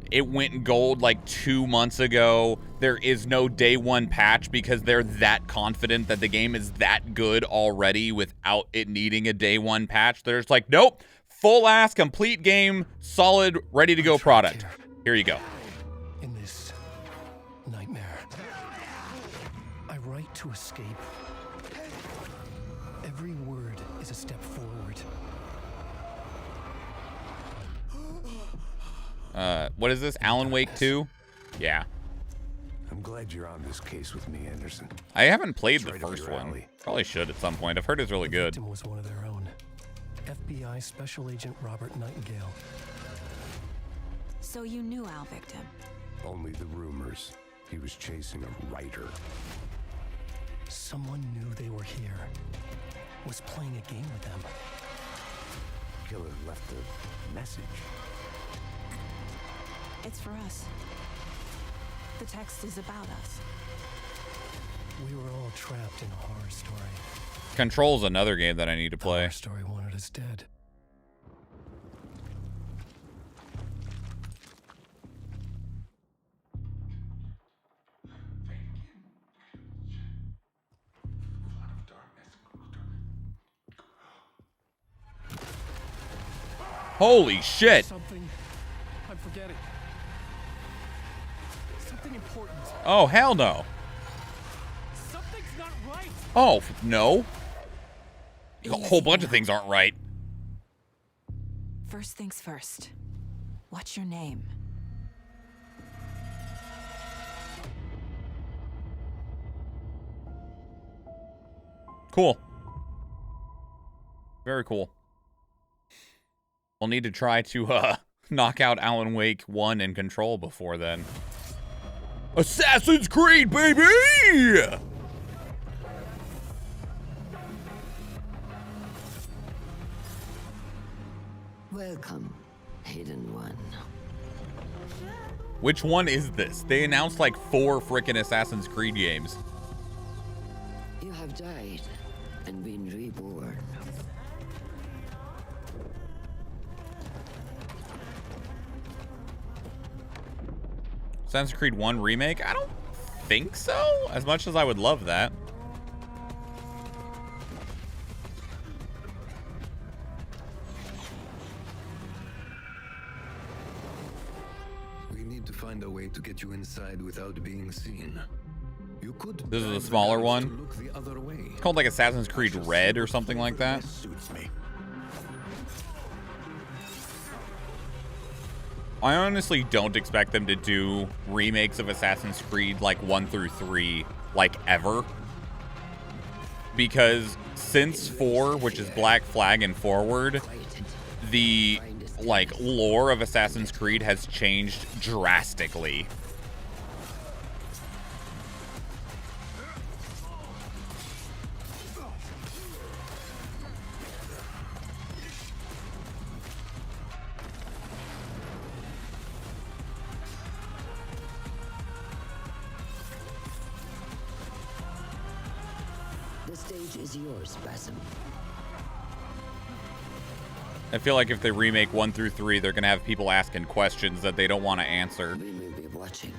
S1: It went gold like 2 months ago. There is no day one patch because they're that confident that the game is that good already without it needing a day one patch. They're just like, nope, full ass, complete game, solid, ready to go product. Here you go.
S16: In this nightmare, I write to escape. Every word is a step forward.
S1: What is this? Alan Wake 2? Yeah.
S12: I'm glad you're on this case with me, Anderson.
S1: I haven't played the
S12: Right up
S1: first
S12: your
S1: one.
S12: alley.
S1: Probably should at some point. I've heard it's really good.
S16: Victim was one of their own. FBI Special Agent Robert Nightingale.
S10: So you knew Al Victim?
S12: Only the rumors. He was chasing a writer.
S16: Someone knew they were here. Was playing a game with them.
S12: Killer left a message.
S2: It's for us. The text is about us.
S16: We were all trapped in a horror story.
S1: Control's another game that I need to play.
S16: Horror story wanted us dead.
S1: Holy shit!
S16: Something I'm forgetting. Something important.
S1: Oh, hell no.
S16: Something's not right.
S1: Oh, no. A whole bunch of things aren't right.
S2: First things first. What's your name?
S1: Cool. Very cool. We'll need to try to knock out Alan Wake 1 and Control before then. Assassin's Creed, baby!
S17: Welcome, Hidden One.
S1: Which one is this? They announced like 4 frickin' Assassin's Creed games.
S17: You have died and been reborn.
S1: Assassin's Creed 1 remake? I don't think so, as much as I would love that.
S14: We need to find a way to get you inside without being seen. You could.
S1: This is a smaller one.
S14: Look the other way.
S1: It's called like Assassin's Creed Red or something like that.
S14: Suits me.
S1: I honestly don't expect them to do remakes of Assassin's Creed like 1 through 3 like ever. Because since 4, which is Black Flag and forward, the like lore of Assassin's Creed has changed drastically.
S17: The stage is yours, Basim.
S1: I feel like if they remake 1 through 3, they're going to have people asking questions that they don't want to answer.
S17: We will be watching.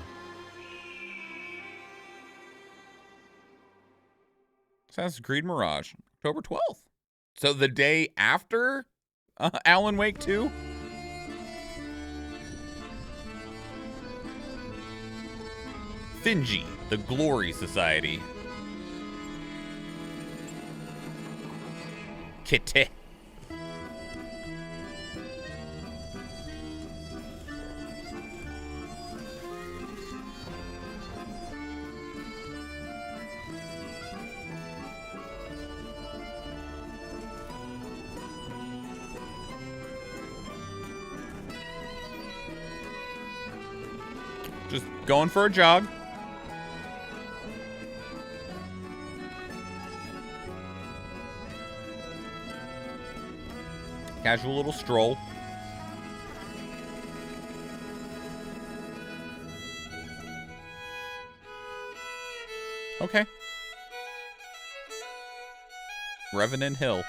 S1: Assassin's Creed Mirage, October 12th. So the day after Alan Wake 2? Finji, the Glory Society. Kitty. Just going for a jog. Casual little stroll. Okay. Revenant Hill.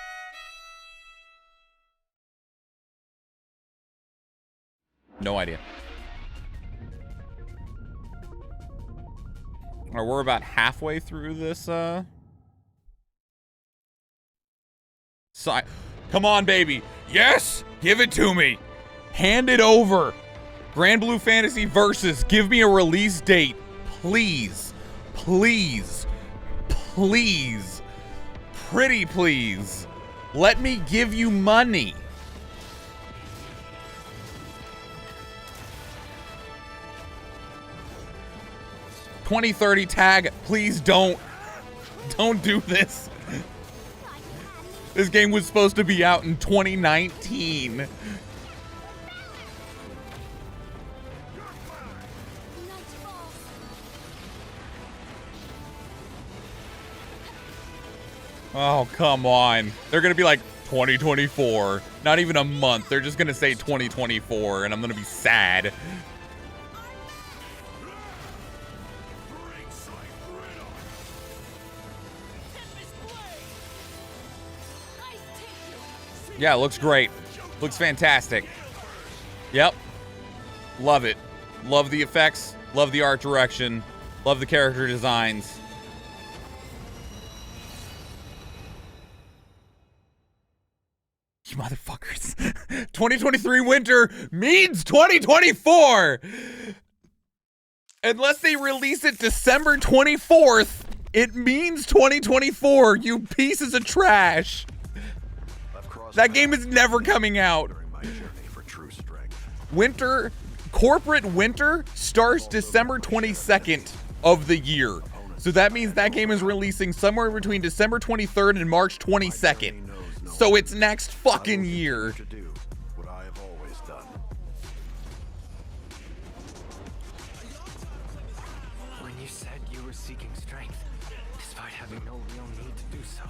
S1: No idea. Or we're about halfway through this, Come on, baby. Yes! Give it to me. Hand it over. Grand Blue Fantasy Versus. Give me a release date. Please. Please. Please. Pretty please. Let me give you money. $2030 tag. Please don't. Don't do this. This game was supposed to be out in 2019. Oh, come on. They're going to be like 2024. Not even a month. They're just going to say 2024, and I'm going to be sad. Yeah, it looks great. Looks fantastic. Yep. Love it. Love the effects. Love the art direction. Love the character designs. You motherfuckers. 2023 winter means 2024! Unless they release it December 24th, it means 2024, you pieces of trash. That game is never coming out. Winter, corporate winter starts December 22nd of the year. So that means that game is releasing somewhere between December 23rd and March 22nd. So it's next fucking year.
S14: When you said you were seeking strength, despite having no real need to do so.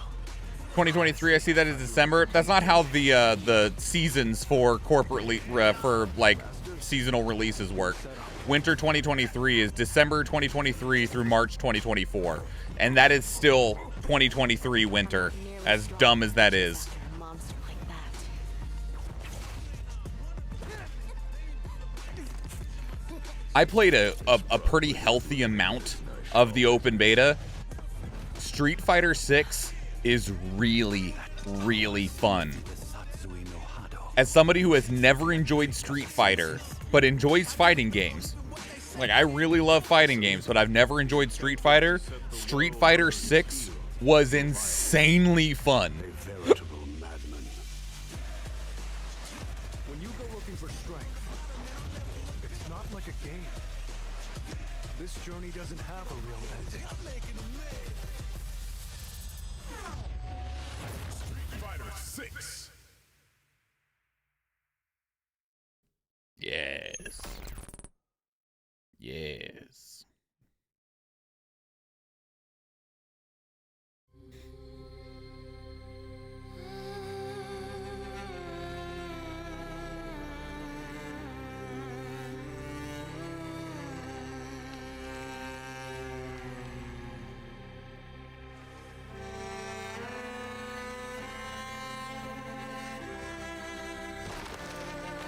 S1: 2023, I see that as December. That's not how the seasons for for like seasonal releases work. Winter 2023 is December 2023 through March 2024, and that is still 2023 winter. As dumb as that is. I played a pretty healthy amount of the open beta. Street Fighter 6 is really, really fun. As somebody who has never enjoyed Street Fighter, but enjoys fighting games. Like, I really love fighting games, but I've never enjoyed Street Fighter. Street Fighter 6 was insanely fun.
S12: When you go looking for strength, it's not like a game. This journey doesn't have a real ending.
S4: Street Fighter 6.
S1: Yes. Yes.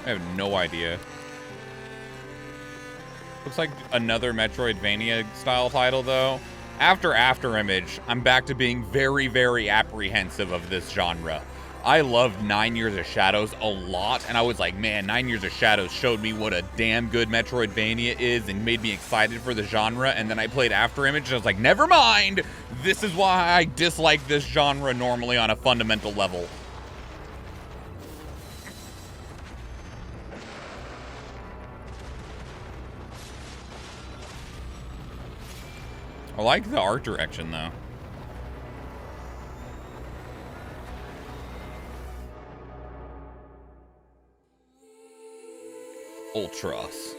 S1: I have no idea. Looks like another Metroidvania style title though. After Afterimage, I'm back to being very, very apprehensive of this genre. I loved 9 Years of Shadows a lot, and I was like, man, 9 Years of Shadows showed me what a damn good Metroidvania is and made me excited for the genre, and then I played After Image, and I was like, never mind! This is why I dislike this genre normally on a fundamental level. I like the art direction, though. Ultros.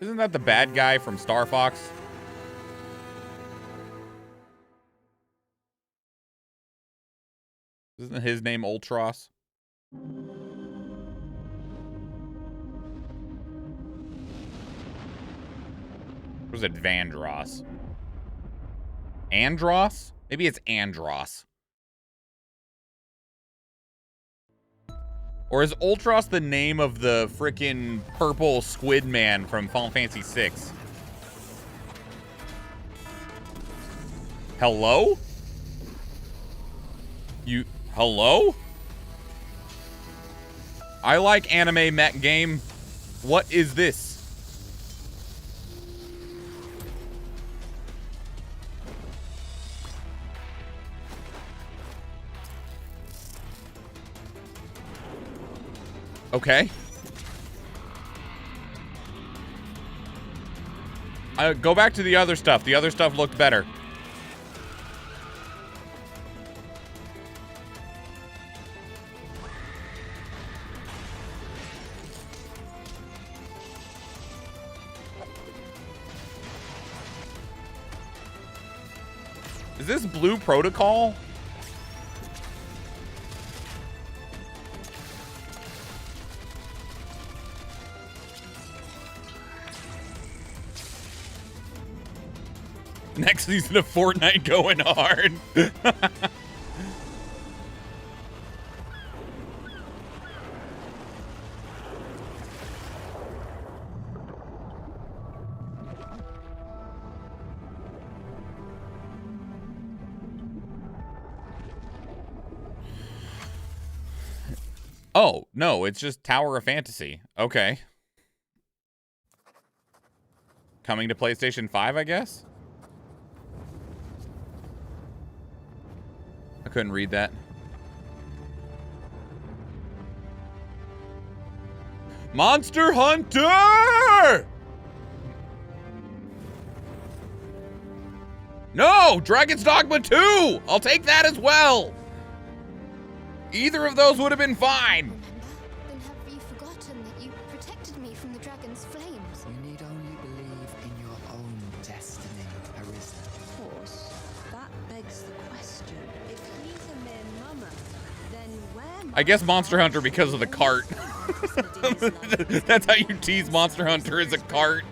S1: Isn't that the bad guy from Star Fox? Isn't his name Ultros? Or was it Vandross? Andross? Maybe it's Andross. Or is Ultros the name of the frickin' purple squid man from Final Fantasy VI? Hello? Hello? I like anime mech game. What is this? Okay. Go back to the other stuff. The other stuff looked better. Is this Blue Protocol? Next season of Fortnite going hard. Oh, no, it's just Tower of Fantasy. Okay. Coming to PlayStation 5, I guess? I couldn't read that. Monster Hunter! No! Dragon's Dogma 2! I'll take that as well! Either of those would have been fine.
S15: Then have you forgotten that you protected me from the dragon's flames?
S14: You need only believe in your own destiny, Arisa.
S10: Of course, that begs the question. If he's a mere mummer, then where
S1: I guess Monster Hunter because of the cart. That's how you tease Monster Hunter, is a cart.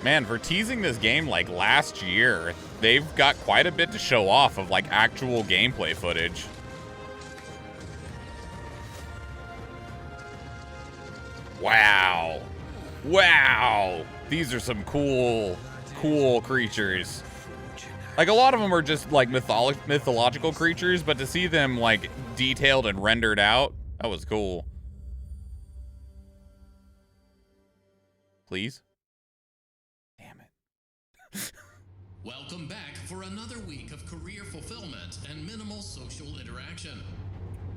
S1: Man, for teasing this game like last year, they've got quite a bit to show off of like actual gameplay footage. Wow. Wow. These are some cool creatures. Like a lot of them are just like mythological creatures, but to see them like detailed and rendered out, that was cool. Please?
S18: Welcome back for another week of career fulfillment and minimal social interaction.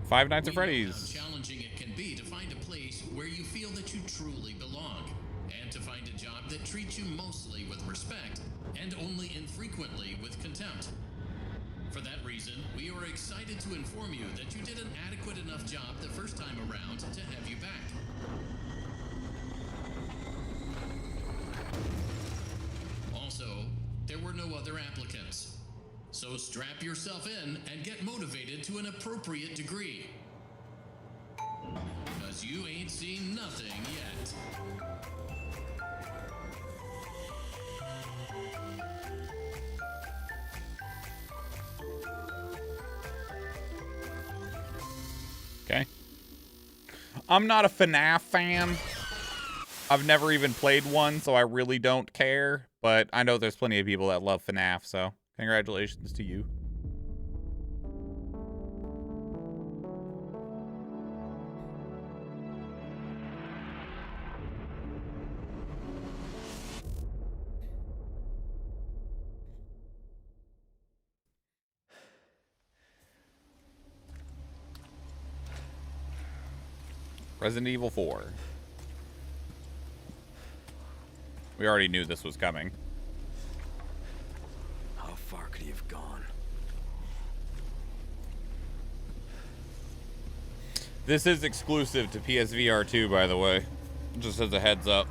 S1: Five Nights at
S18: We know
S1: Freddy's.
S18: how challenging it can be to find a place where you feel that you truly belong, and to find a job that treats you mostly with respect and only infrequently with contempt. For that reason, we are excited to inform you that you did an adequate enough job the first time around to have you back. Also, there were no other applicants. So strap yourself in and get motivated to an appropriate degree. Because you ain't seen nothing yet.
S1: Okay. I'm not a FNAF fan. I've never even played one, so I really don't care. But I know there's plenty of people that love FNAF, so congratulations to you. Resident Evil 4. We already knew this was coming.
S14: How far could he have gone?
S1: This is exclusive to PSVR 2, by the way. Just as a heads up.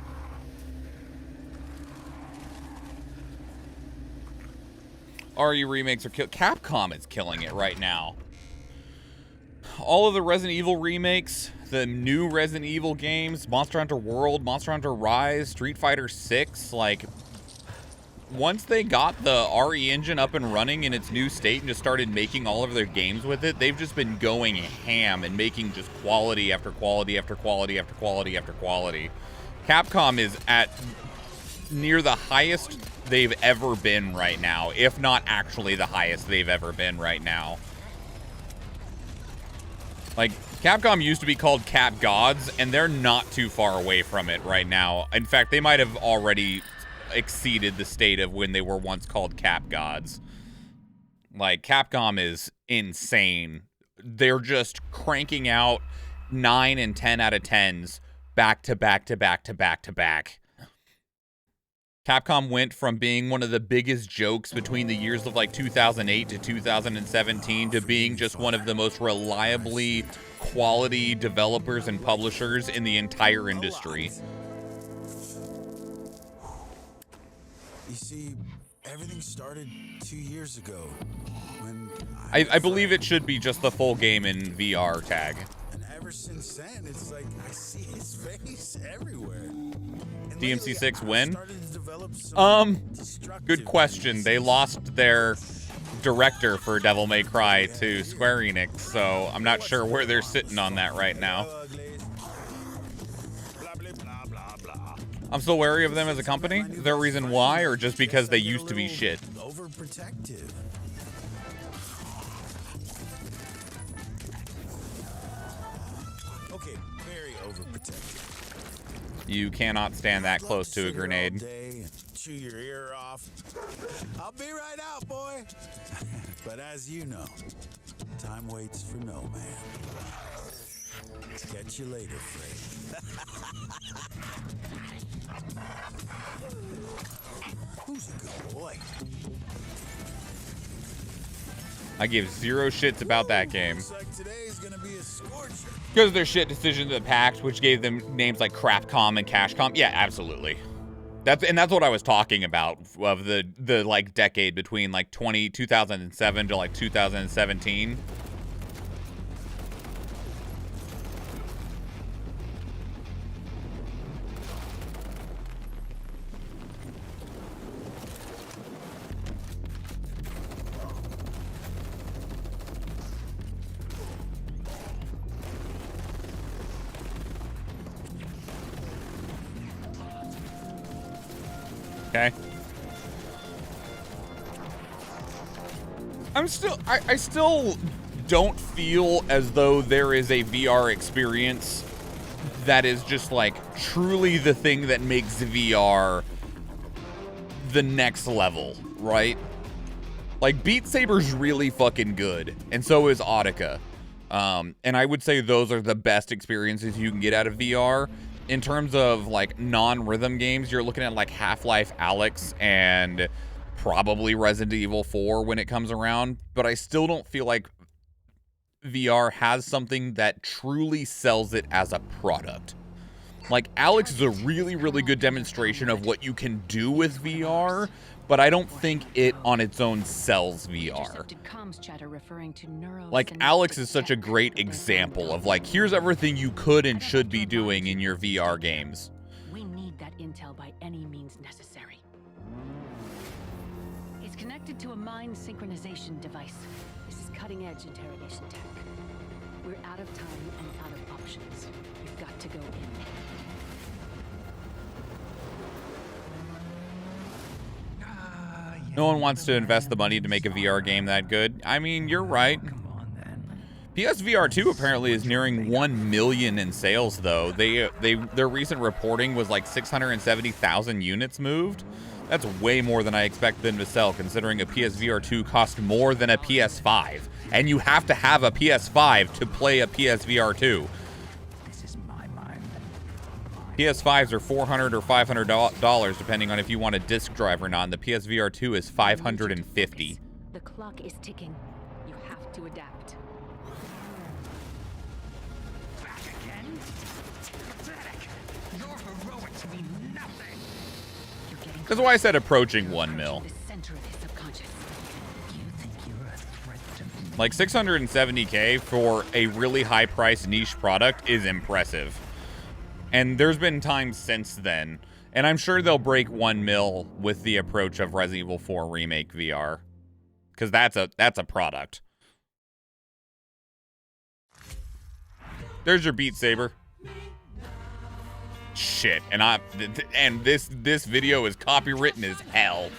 S1: RE remakes are Capcom is killing it right now. All of the Resident Evil remakes, the new Resident Evil games, Monster Hunter World, Monster Hunter Rise, Street Fighter 6, like, once they got the RE engine up and running in its new state and just started making all of their games with it, they've just been going ham and making just quality after quality after quality after quality after quality. Capcom is at near the highest they've ever been right now, if not actually the highest they've ever been right now. Like, Capcom used to be called Cap Gods, and they're not too far away from it right now. In fact, they might have already exceeded the state of when they were once called Cap Gods. Like, Capcom is insane. They're just cranking out 9 and 10 out of 10s back to back to back to back to back. Capcom went from being one of the biggest jokes between the years of like 2008 to 2017 to being just one of the most reliably quality developers and publishers in the entire industry.
S19: You see, everything started 2 years ago when
S1: I believe it should be just the full game in VR tag.
S19: And ever since then, it's like I see his face everywhere.
S1: DMC6 win? Good question. They lost their director for Devil May Cry to Square Enix, so I'm not sure where they're sitting on that right now. I'm still wary of them as a company. Is there a reason why, or just because they used to be shit?
S19: Overprotective. Okay, very overprotective.
S1: You cannot stand that close to a grenade.
S19: Chew your ear off. I'll be right out, boy. But as you know, time waits for no man. Catch you later, Fred. Who's a good boy?
S1: I give zero shits about that game.
S19: Looks like today's gonna be a scorcher.
S1: Because of their shit decisions at PAX, which gave them names like Crapcom and Cashcom. Yeah, absolutely. That's what I was talking about, of the like decade between like 2007 to like 2017. Okay. I still don't feel as though there is a VR experience that is just like truly the thing that makes VR the next level, right? Like, Beat Saber's really fucking good, and so is Audica. And I would say those are the best experiences you can get out of VR. In terms of like non-rhythm games, you're looking at like Half-Life Alyx and probably Resident Evil 4 when it comes around, but I still don't feel like VR has something that truly sells it as a product. Like, Alyx is a really, really good demonstration of what you can do with VR, but I don't think it on its own sells VR. Like, Alyx is such a great example of like, here's everything you could and should be doing in your VR games.
S20: We need that intel by any means necessary. It's connected to a mind synchronization device. This is cutting-edge interrogation tech. We're out of time and out of options. We've got to go in.
S1: No one wants to invest the money to make a VR game that good. I mean, you're right. PSVR 2 apparently is nearing 1 million in sales, though. Their recent reporting was like 670,000 units moved. That's way more than I expected them to sell, considering a PSVR 2 cost more than a PS5. And you have to have a PS5 to play a PSVR 2. PS5s are $400 or $500 depending on if you want a disc drive or not. And the PSVR 2 is $550.
S20: The clock is ticking. You have to adapt.
S5: Back again? Pathetic. Your heroics mean nothing.
S1: That's why I said approaching 1 mil. Like 670K for a really high-priced niche product is impressive. And there's been times since then. And I'm sure they'll break 1 mil with the approach of Resident Evil 4 Remake VR. Because that's a product. There's your Beat Saber. Shit. And this video is copywritten as hell.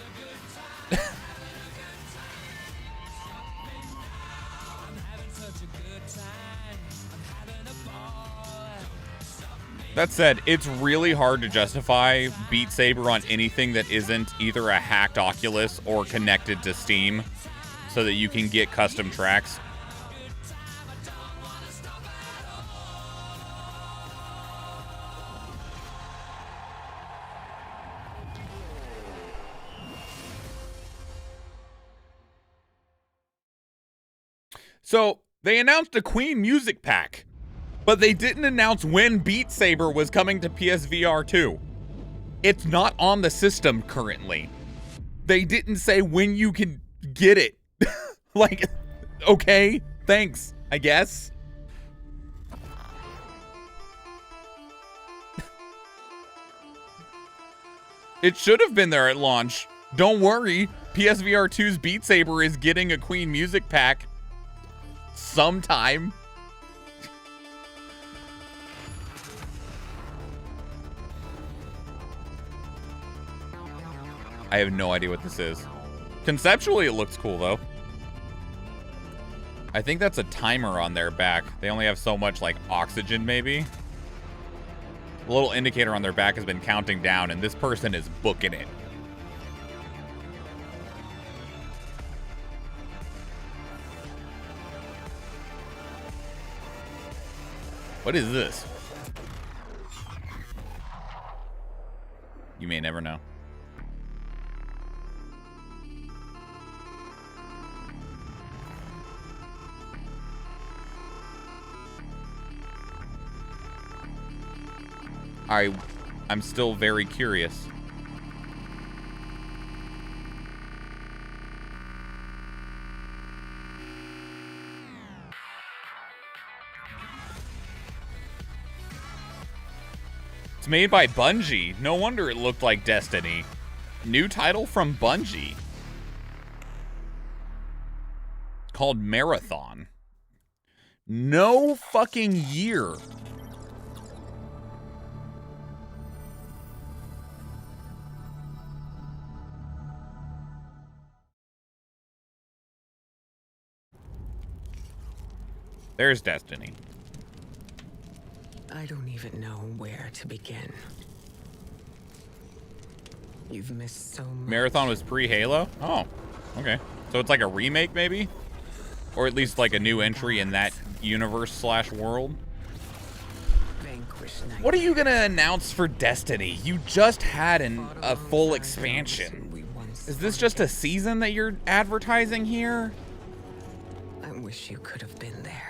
S1: That said, it's really hard to justify Beat Saber on anything that isn't either a hacked Oculus or connected to Steam so that you can get custom tracks. So, they announced a Queen music pack. But they didn't announce when Beat Saber was coming to PSVR 2. It's not on the system currently. They didn't say when you can get it. Like, okay, thanks, I guess. It should have been there at launch. Don't worry, PSVR 2's Beat Saber is getting a Queen music pack sometime. I have no idea what this is. Conceptually, it looks cool, though. I think that's a timer on their back. They only have so much, like, oxygen, maybe? The little indicator on their back has been counting down, and this person is booking it. What is this? You may never know. I'm still very curious. It's made by Bungie. No wonder it looked like Destiny. New title from Bungie. Called Marathon. No fucking year. There's Destiny.
S6: I don't even know where to begin. You've missed so much.
S1: Marathon was pre-Halo? Oh, okay. So it's like a remake, maybe? Or at least like a new entry in that universe/world? What are you gonna announce for Destiny? You just had a full expansion. Is this just a season that you're advertising here?
S6: I wish you could have been there.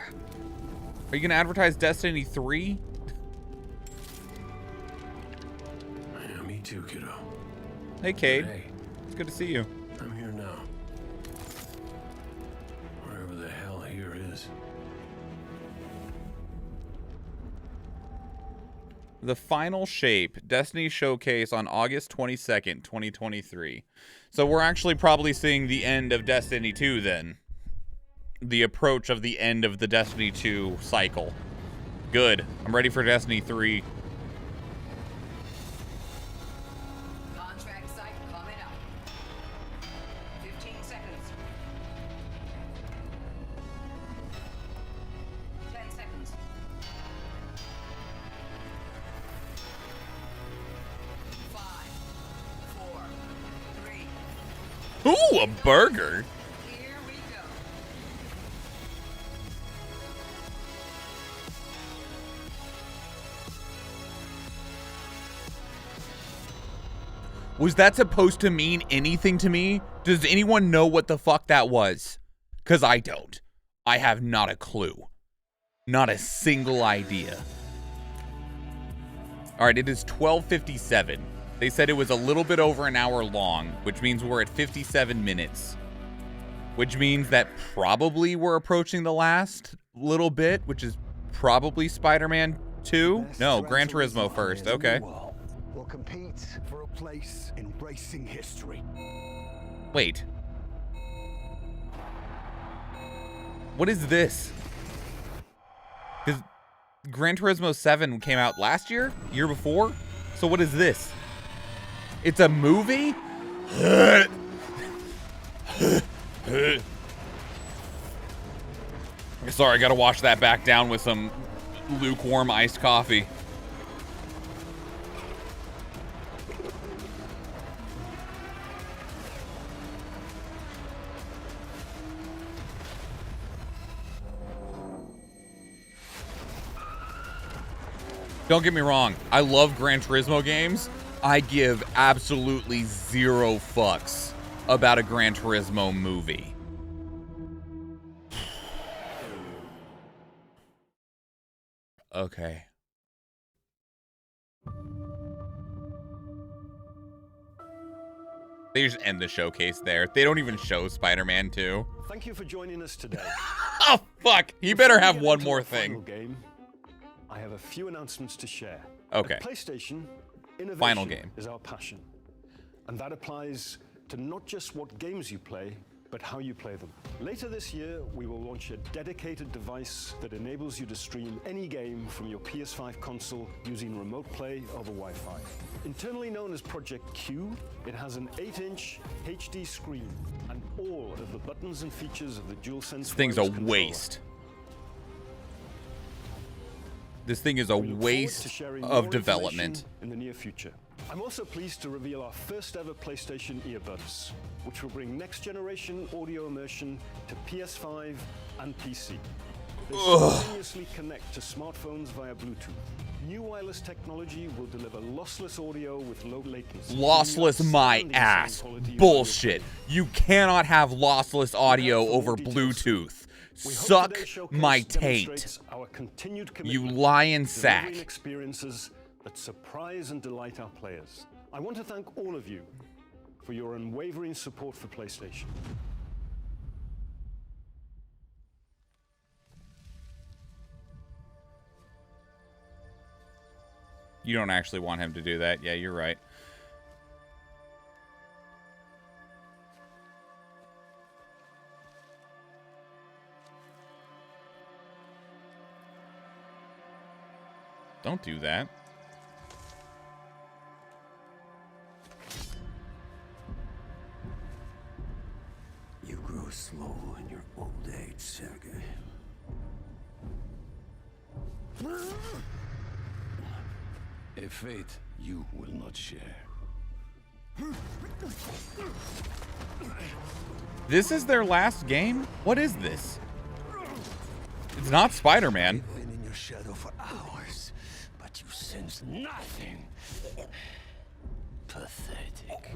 S1: Are you gonna advertise Destiny 3?
S3: Yeah, me too, kiddo.
S1: Hey, Cade.
S3: Hey.
S1: It's good to see you.
S3: I'm here now. Wherever the hell here is.
S1: The Final Shape Destiny Showcase on August 22nd, 2023. So we're actually probably seeing the end of Destiny 2 then. the approach of the end of the Destiny 2 cycle. Good. I'm ready for Destiny 3.
S5: Contract site coming up. 15 seconds. 10 seconds. 5, 4, 3.
S1: Ooh, a burger.
S5: Here we go.
S1: Was that supposed to mean anything to me? Does anyone know what the fuck that was? Because I don't. I have not a clue. Not a single idea. All right, it is 12:57. They said it was a little bit over an hour long, which means we're at 57 minutes. Which means that probably we're approaching the last little bit, which is probably Spider-Man 2? No, Gran Turismo first. Okay.
S21: Will compete for a place in racing history.
S1: Wait. What is this? Because Gran Turismo 7 came out last year? Year before? So what is this? It's a movie? Sorry, I gotta wash that back down with some lukewarm iced coffee. Don't get me wrong, I love Gran Turismo games. I give absolutely zero fucks about a Gran Turismo movie. Okay. They just end the showcase there. They don't even show Spider-Man 2.
S3: Thank you for joining us today.
S1: Oh, fuck. He better have one more thing.
S3: Game, I have a few announcements to share.
S1: Okay.
S3: At PlayStation, innovation
S1: Final game
S3: is our passion. And that applies to not just what games you play, but how you play them. Later this year, we will launch a dedicated device that enables you to stream any game from your PS5 console using remote play over Wi-Fi. Internally known as Project Q, it has an 8-inch HD screen and all of the buttons and features of the DualSense.
S1: This thing's a waste. This thing is a waste of development.
S3: In the near future. I'm also pleased to reveal our first ever PlayStation earbuds, which will bring next generation audio immersion to PS5 and PC. They simultaneously connect to smartphones via Bluetooth. New wireless technology will deliver lossless audio with low latency.
S1: Lossless my ass. Bullshit. You cannot have lossless audio over Bluetooth. Suck my taint. You lying sack.
S3: Experiences that surprise and delight our players. I want to thank all of you for your unwavering support for PlayStation.
S1: You don't actually want him to do that. Yeah, you're right. Don't do that.
S21: You grow slow in your old age, Sergei.
S4: A fate you will not share.
S1: This is their last game? What is this? It's not Spider-Man.
S21: Been in your shadow for hours, but you sense nothing. Pathetic.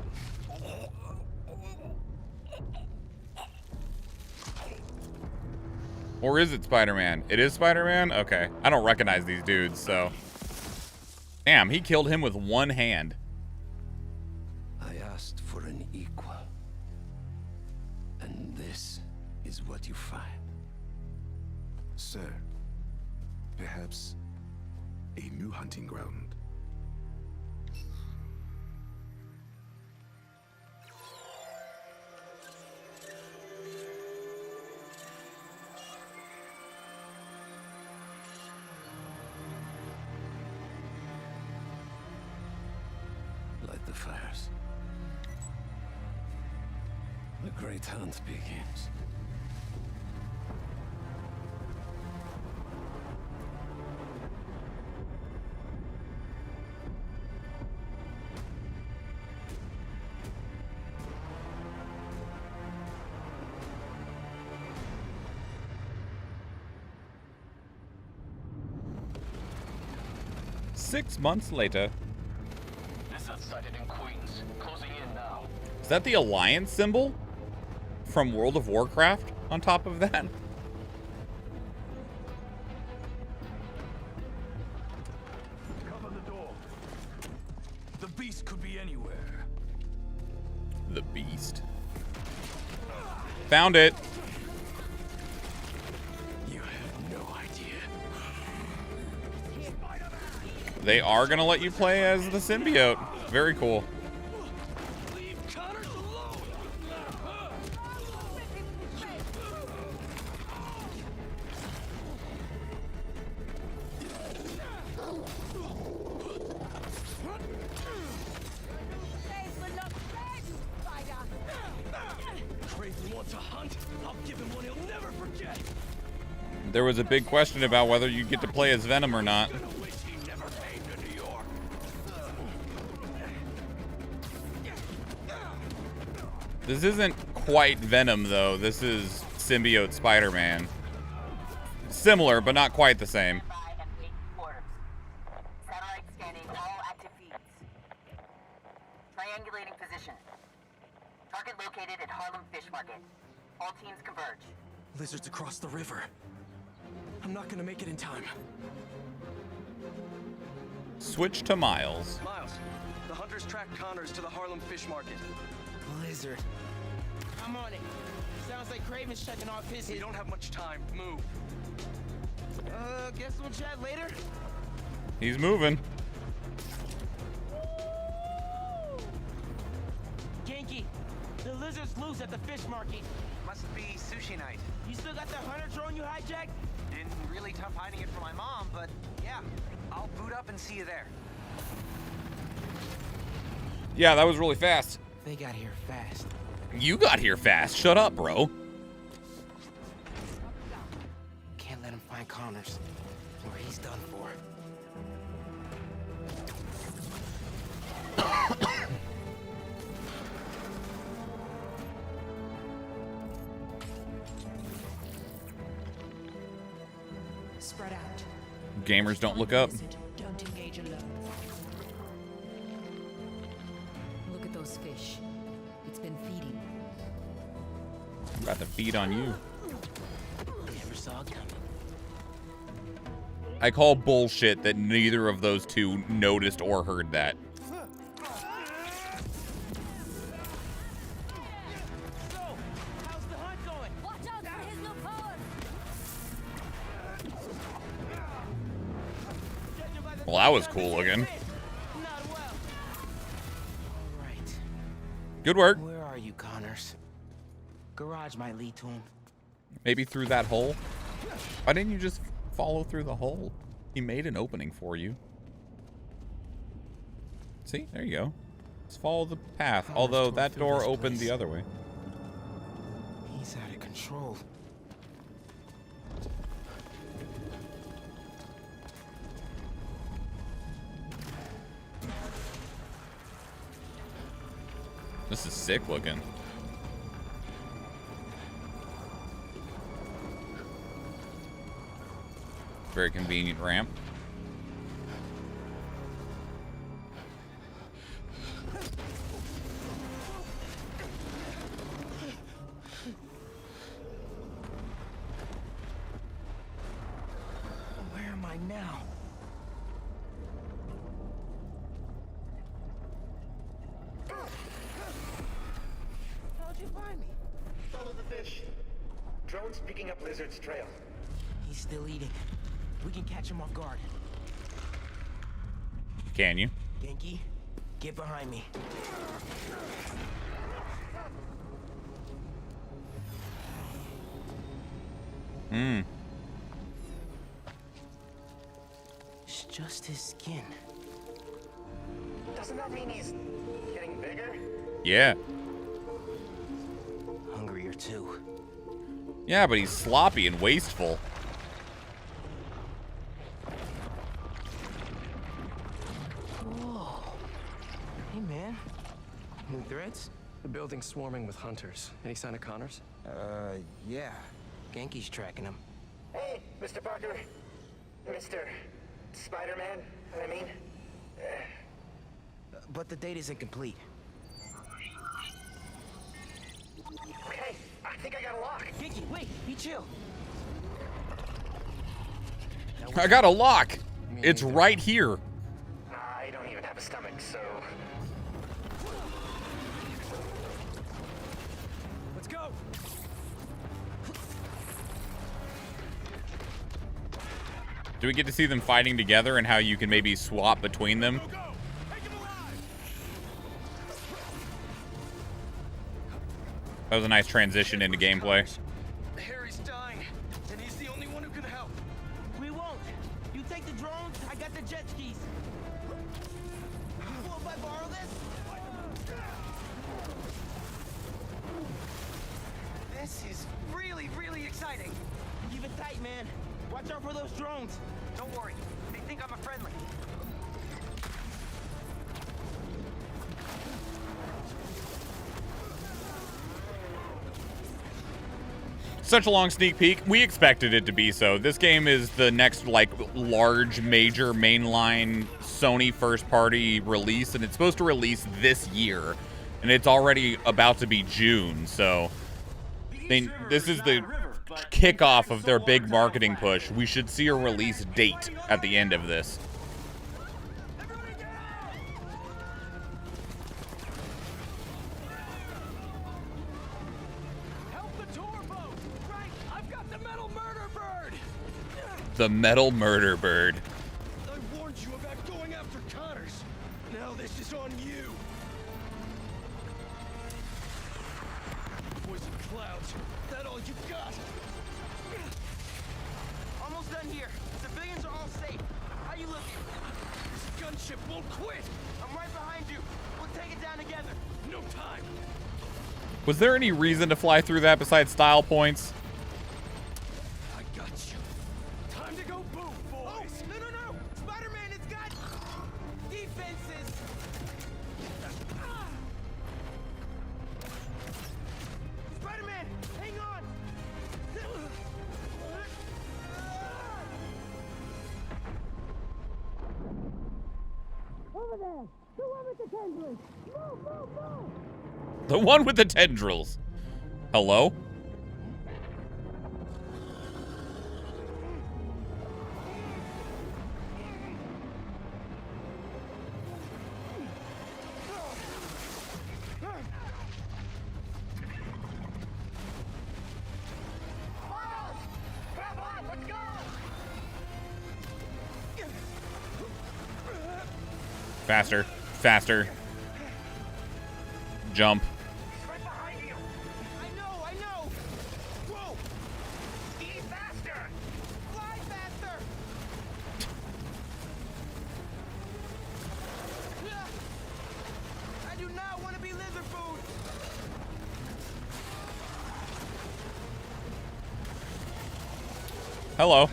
S1: Or is it Spider-Man? It is Spider-Man? Okay. I don't recognize these dudes, so. Damn, he killed him with one hand.
S21: I asked for an equal. And this is what you find.
S22: Sir, perhaps a new hunting ground.
S14: the fires. The great hunt begins.
S1: Six months later.
S14: Lizard sighted in Queens. Closing in now.
S1: Is that the Alliance symbol from World of Warcraft on top of that?
S14: Cover the door. The beast could be anywhere.
S1: The beast. Found it.
S14: You have no idea.
S1: They are gonna let you play as the symbiote. Very cool.
S14: Leave Connors alone. Craven wants a hunt. I'll give him one he'll never forget.
S1: There was a big question about whether you get to play as Venom or not. This isn't quite Venom, though. This is symbiote Spider-Man. Similar, but not quite the same.
S7: Satellite scanning all active feeds. Triangulating position. Target located at Harlem Fish Market. All teams converge.
S14: Lizards across the river. I'm not gonna make it in time.
S1: Switch to Miles.
S8: Miles, the hunters tracked Connors to the Harlem Fish Market.
S14: Lizard.
S8: I'm on it. Sounds like Craven's checking off his. We don't have much time. Move. Guess we'll chat later.
S1: He's moving.
S8: Genki, the lizard's loose at the fish market. Must be sushi night. You still got the hunter drone you hijacked? Been really tough hiding it from my mom, but yeah, I'll boot up and see you there.
S1: Yeah, that was really fast.
S8: They got here fast.
S1: You got here fast. Shut up, bro.
S8: Can't let him find Connors, or he's done for.
S2: Spread out.
S1: Gamers don't look up.
S2: Don't engage alone. Look at those fish. It's been feeding.
S1: I'm about to feed on you.
S8: Never saw it coming.
S1: I call bullshit that neither of those two noticed or heard that. Well, that was cool looking. Good work.
S8: Where are you, Connors? Garage might lead to him.
S1: Maybe through that hole? Why didn't you just follow through the hole? He made an opening for you. See? There you go. Just follow the path. Although that door opened the other way.
S8: He's out of control.
S1: This is sick looking. Very convenient ramp.
S8: Where am I now? How'd you find me?
S23: Follow the fish. Drone's picking up Lizard's trail.
S8: He's still eating. We can catch him off guard.
S1: Can you?
S8: Genki, get behind me.
S1: Hmm.
S8: It's just his skin.
S23: Das Doesn't that mean he's getting bigger?
S1: Yeah.
S8: Hungrier too.
S1: Yeah, but he's sloppy and wasteful.
S8: Whoa. Hey, man. New threats?
S9: The building's swarming with hunters. Any sign of Connors?
S8: Yeah. Genki's tracking him.
S23: Hey, Mr. Parker. Mr. Spider-Man, I mean.
S8: But the date isn't complete.
S23: Okay, I think I got a lock.
S8: Genki, wait, be chill.
S1: I got a lock. It's right here.
S23: I don't even have a stomach, so...
S9: Let's go!
S1: Do we get to see them fighting together and how you can maybe swap between them? That was a nice transition into gameplay.
S9: Harry's dying, and he's the only one who can help.
S8: We won't. You take the drones, I got the jet skis. Cool if I borrow this? This is really, really exciting. Keep it tight, man. Watch out for those drones. Don't worry. They think I'm a friendly.
S1: Such a long sneak peek. We expected it to be so. This game is the next, like, large, major, mainline Sony first-party release, and it's supposed to release this year. And it's already about to be June, so... this is the kickoff of their big marketing push. We should see a release date at the end of this. The metal murder bird.
S9: I warned you about going after Connors. Now this is on you. Poison clouds. That all you got?
S8: Almost done here. Civilians are all safe. How you looking?
S9: This gunship won't quit.
S8: I'm right behind you. We'll take it down together.
S9: No time.
S1: Was there any reason to fly through that besides style points?
S9: I got you. Time to go boom, boys.
S8: Oh, no. Spider-Man has got defenses. Spider-Man, hang on. Over there. The one with the tendrils. Move.
S1: The one with the tendrils. Hello? Faster. Jump.
S23: Right behind you.
S8: I know. Whoa.
S23: Be faster.
S8: Fly faster. I do not want to be lizard food.
S1: Hello.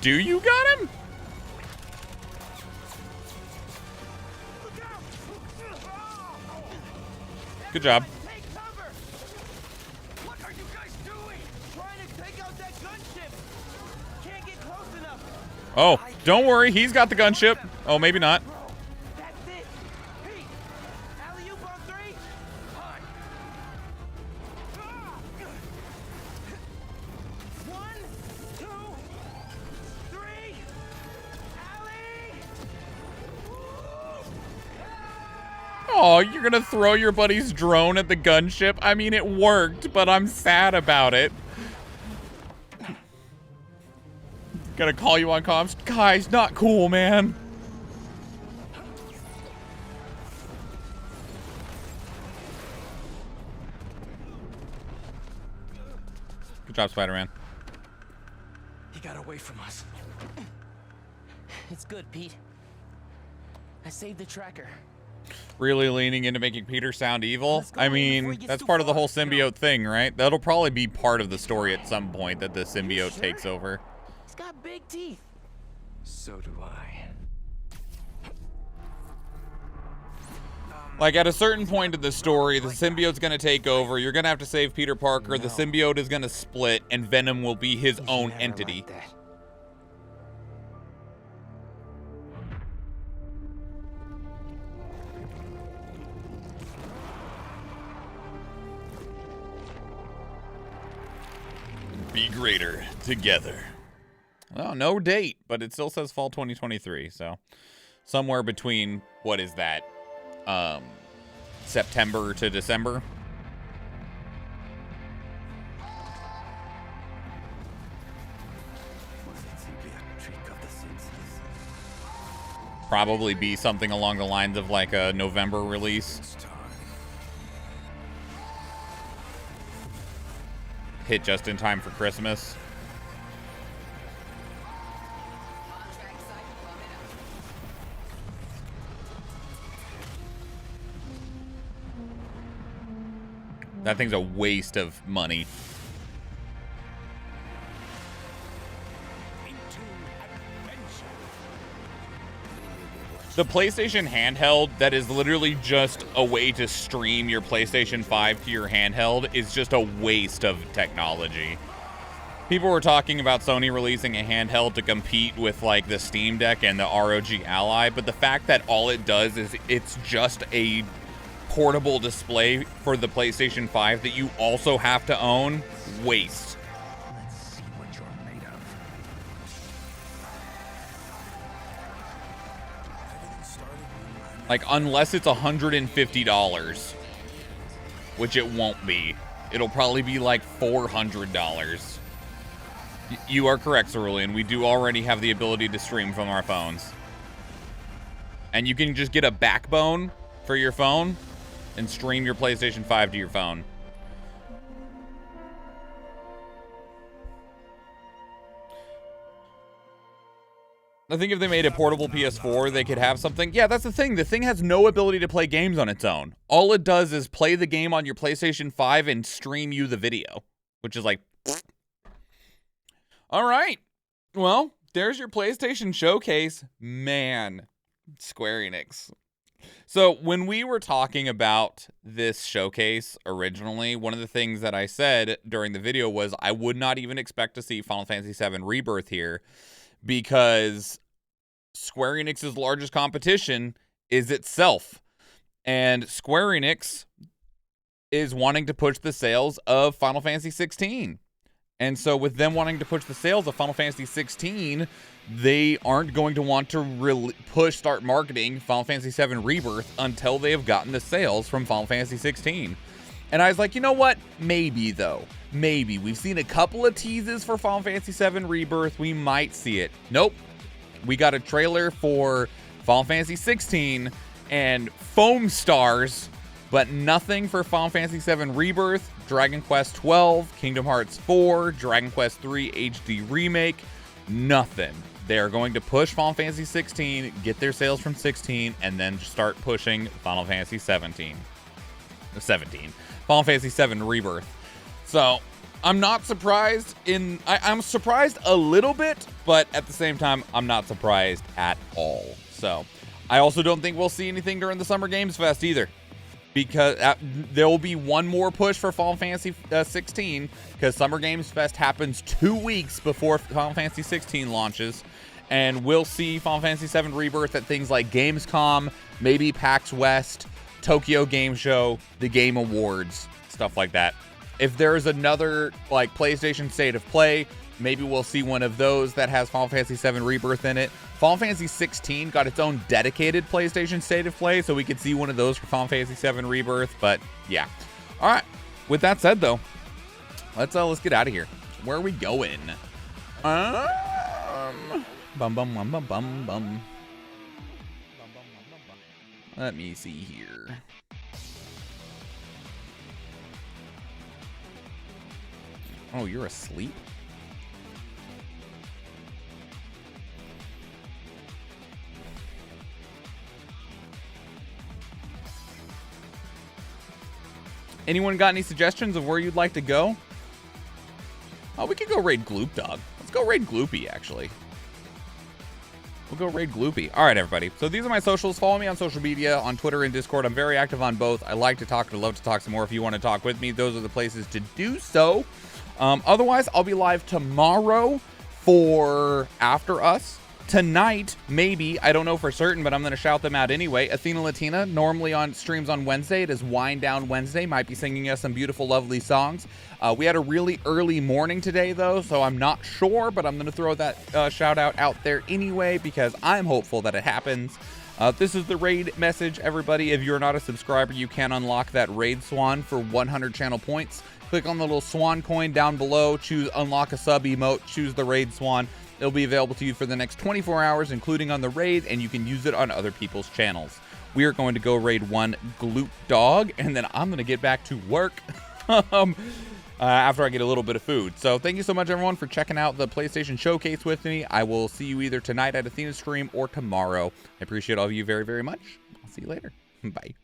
S1: Do you got him? Good job.
S8: Take cover. What are you guys doing? Trying to take out that gunship. Can't get close enough.
S1: Oh, don't worry. He's got the gunship. Oh, maybe not.
S8: That's it. Pete, alley-oop on 3. Hi. 1, 2, 3. Alley.
S1: Oh, you're gonna throw your buddy's drone at the gunship? I mean, it worked, but I'm sad about it. Gonna call you on comms. Guys, not cool, man. Good job, Spider-Man.
S8: away from us. It's good, Pete. I saved the tracker.
S1: Really leaning into making Peter sound evil? I mean, that's part of the whole symbiote thing, right? That'll probably be part of the story at some point, that the symbiote takes over.
S8: He's got big teeth.
S14: So do I.
S1: Like, at a certain point in the story, the symbiote's gonna take over. You're gonna have to save Peter Parker. The symbiote is gonna split, and Venom will be his own entity. Be greater together. Well, no date, but it still says fall 2023, so somewhere between, what is that? September to December. Probably be something along the lines of like a November release. Hit just in time for Christmas. That thing's a waste of money. The PlayStation handheld that is literally just a way to stream your PlayStation 5 to your handheld is just a waste of technology. People were talking about Sony releasing a handheld to compete with like the Steam Deck and the ROG Ally, but the fact that all it does is it's just a portable display for the PlayStation 5 that you also have to own, waste.
S14: Let's see what you're made of.
S1: Like, unless it's $150, which it won't be. It'll probably be like $400. You are correct, Cerulean. We do already have the ability to stream from our phones. And you can just get a backbone for your phone and stream your PlayStation 5 to your phone. I think if they made a portable PS4, they could have something. Yeah, that's the thing. The thing has no ability to play games on its own. All it does is play the game on your PlayStation 5 and stream you the video, which is like, all right. Well, there's your PlayStation showcase. Man, Square Enix. So when we were talking about this showcase originally, one of the things that I said during the video was I would not even expect to see Final Fantasy VII Rebirth here, because Square Enix's largest competition is itself. And Square Enix is wanting to push the sales of Final Fantasy 16. And so with them wanting to push the sales of Final Fantasy 16, they aren't going to want to start marketing Final Fantasy VII Rebirth until they have gotten the sales from Final Fantasy 16. And I was like, you know what? Maybe, though. Maybe. We've seen a couple of teases for Final Fantasy VII Rebirth. We might see it. Nope. We got a trailer for Final Fantasy 16 and foam stars, but nothing for Final Fantasy VII Rebirth, Dragon Quest 12, Kingdom Hearts 4, Dragon Quest 3 HD Remake. Nothing. They're going to push Final Fantasy 16, get their sales from 16, and then start pushing Final Fantasy 17. Final Fantasy VII Rebirth. So I'm not surprised I'm surprised a little bit, but at the same time, I'm not surprised at all. So I also don't think we'll see anything during the Summer Games Fest either, because there will be one more push for Final Fantasy 16, because Summer Games Fest happens 2 weeks before Final Fantasy 16 launches, and we'll see Final Fantasy VII Rebirth at things like Gamescom, maybe PAX West, Tokyo Game Show, the Game Awards, stuff like that. If there's another like PlayStation State of Play, maybe we'll see one of those that has Final Fantasy VII Rebirth in it. Final Fantasy 16 got its own dedicated PlayStation State of Play, so we could see one of those for Final Fantasy VII Rebirth. But yeah, all right. With that said, though, let's get out of here. Where are we going? Let me see here. Oh, you're asleep? Anyone got any suggestions of where you'd like to go? Oh, we could go raid Gloop Dog. Let's go raid Gloopy, actually. We'll go raid Gloopy. All right, everybody. So these are my socials. Follow me on social media, on Twitter and Discord. I'm very active on both. I like to talk and I love to talk some more. If you want to talk with me, those are the places to do so. Otherwise, I'll be live tomorrow for After Us. Tonight, maybe, I don't know for certain, but I'm going to shout them out anyway. Athena Latina, normally on streams on Wednesday. It is Wind Down Wednesday. Might be singing us some beautiful, lovely songs. We had a really early morning today, though, so I'm not sure, but I'm going to throw that shout out there anyway because I'm hopeful that it happens. This is the raid message, everybody. If you're not a subscriber, you can unlock that raid swan for 100 channel points. Click on the little swan coin down below, choose unlock a sub emote, choose the raid swan. It'll be available to you for the next 24 hours, including on the raid, and you can use it on other people's channels. We are going to go raid one Gloop Dog, and then I'm going to get back to work after I get a little bit of food. So thank you so much, everyone, for checking out the PlayStation Showcase with me. I will see you either tonight at Athena's stream or tomorrow. I appreciate all of you very, very much. I'll see you later. Bye.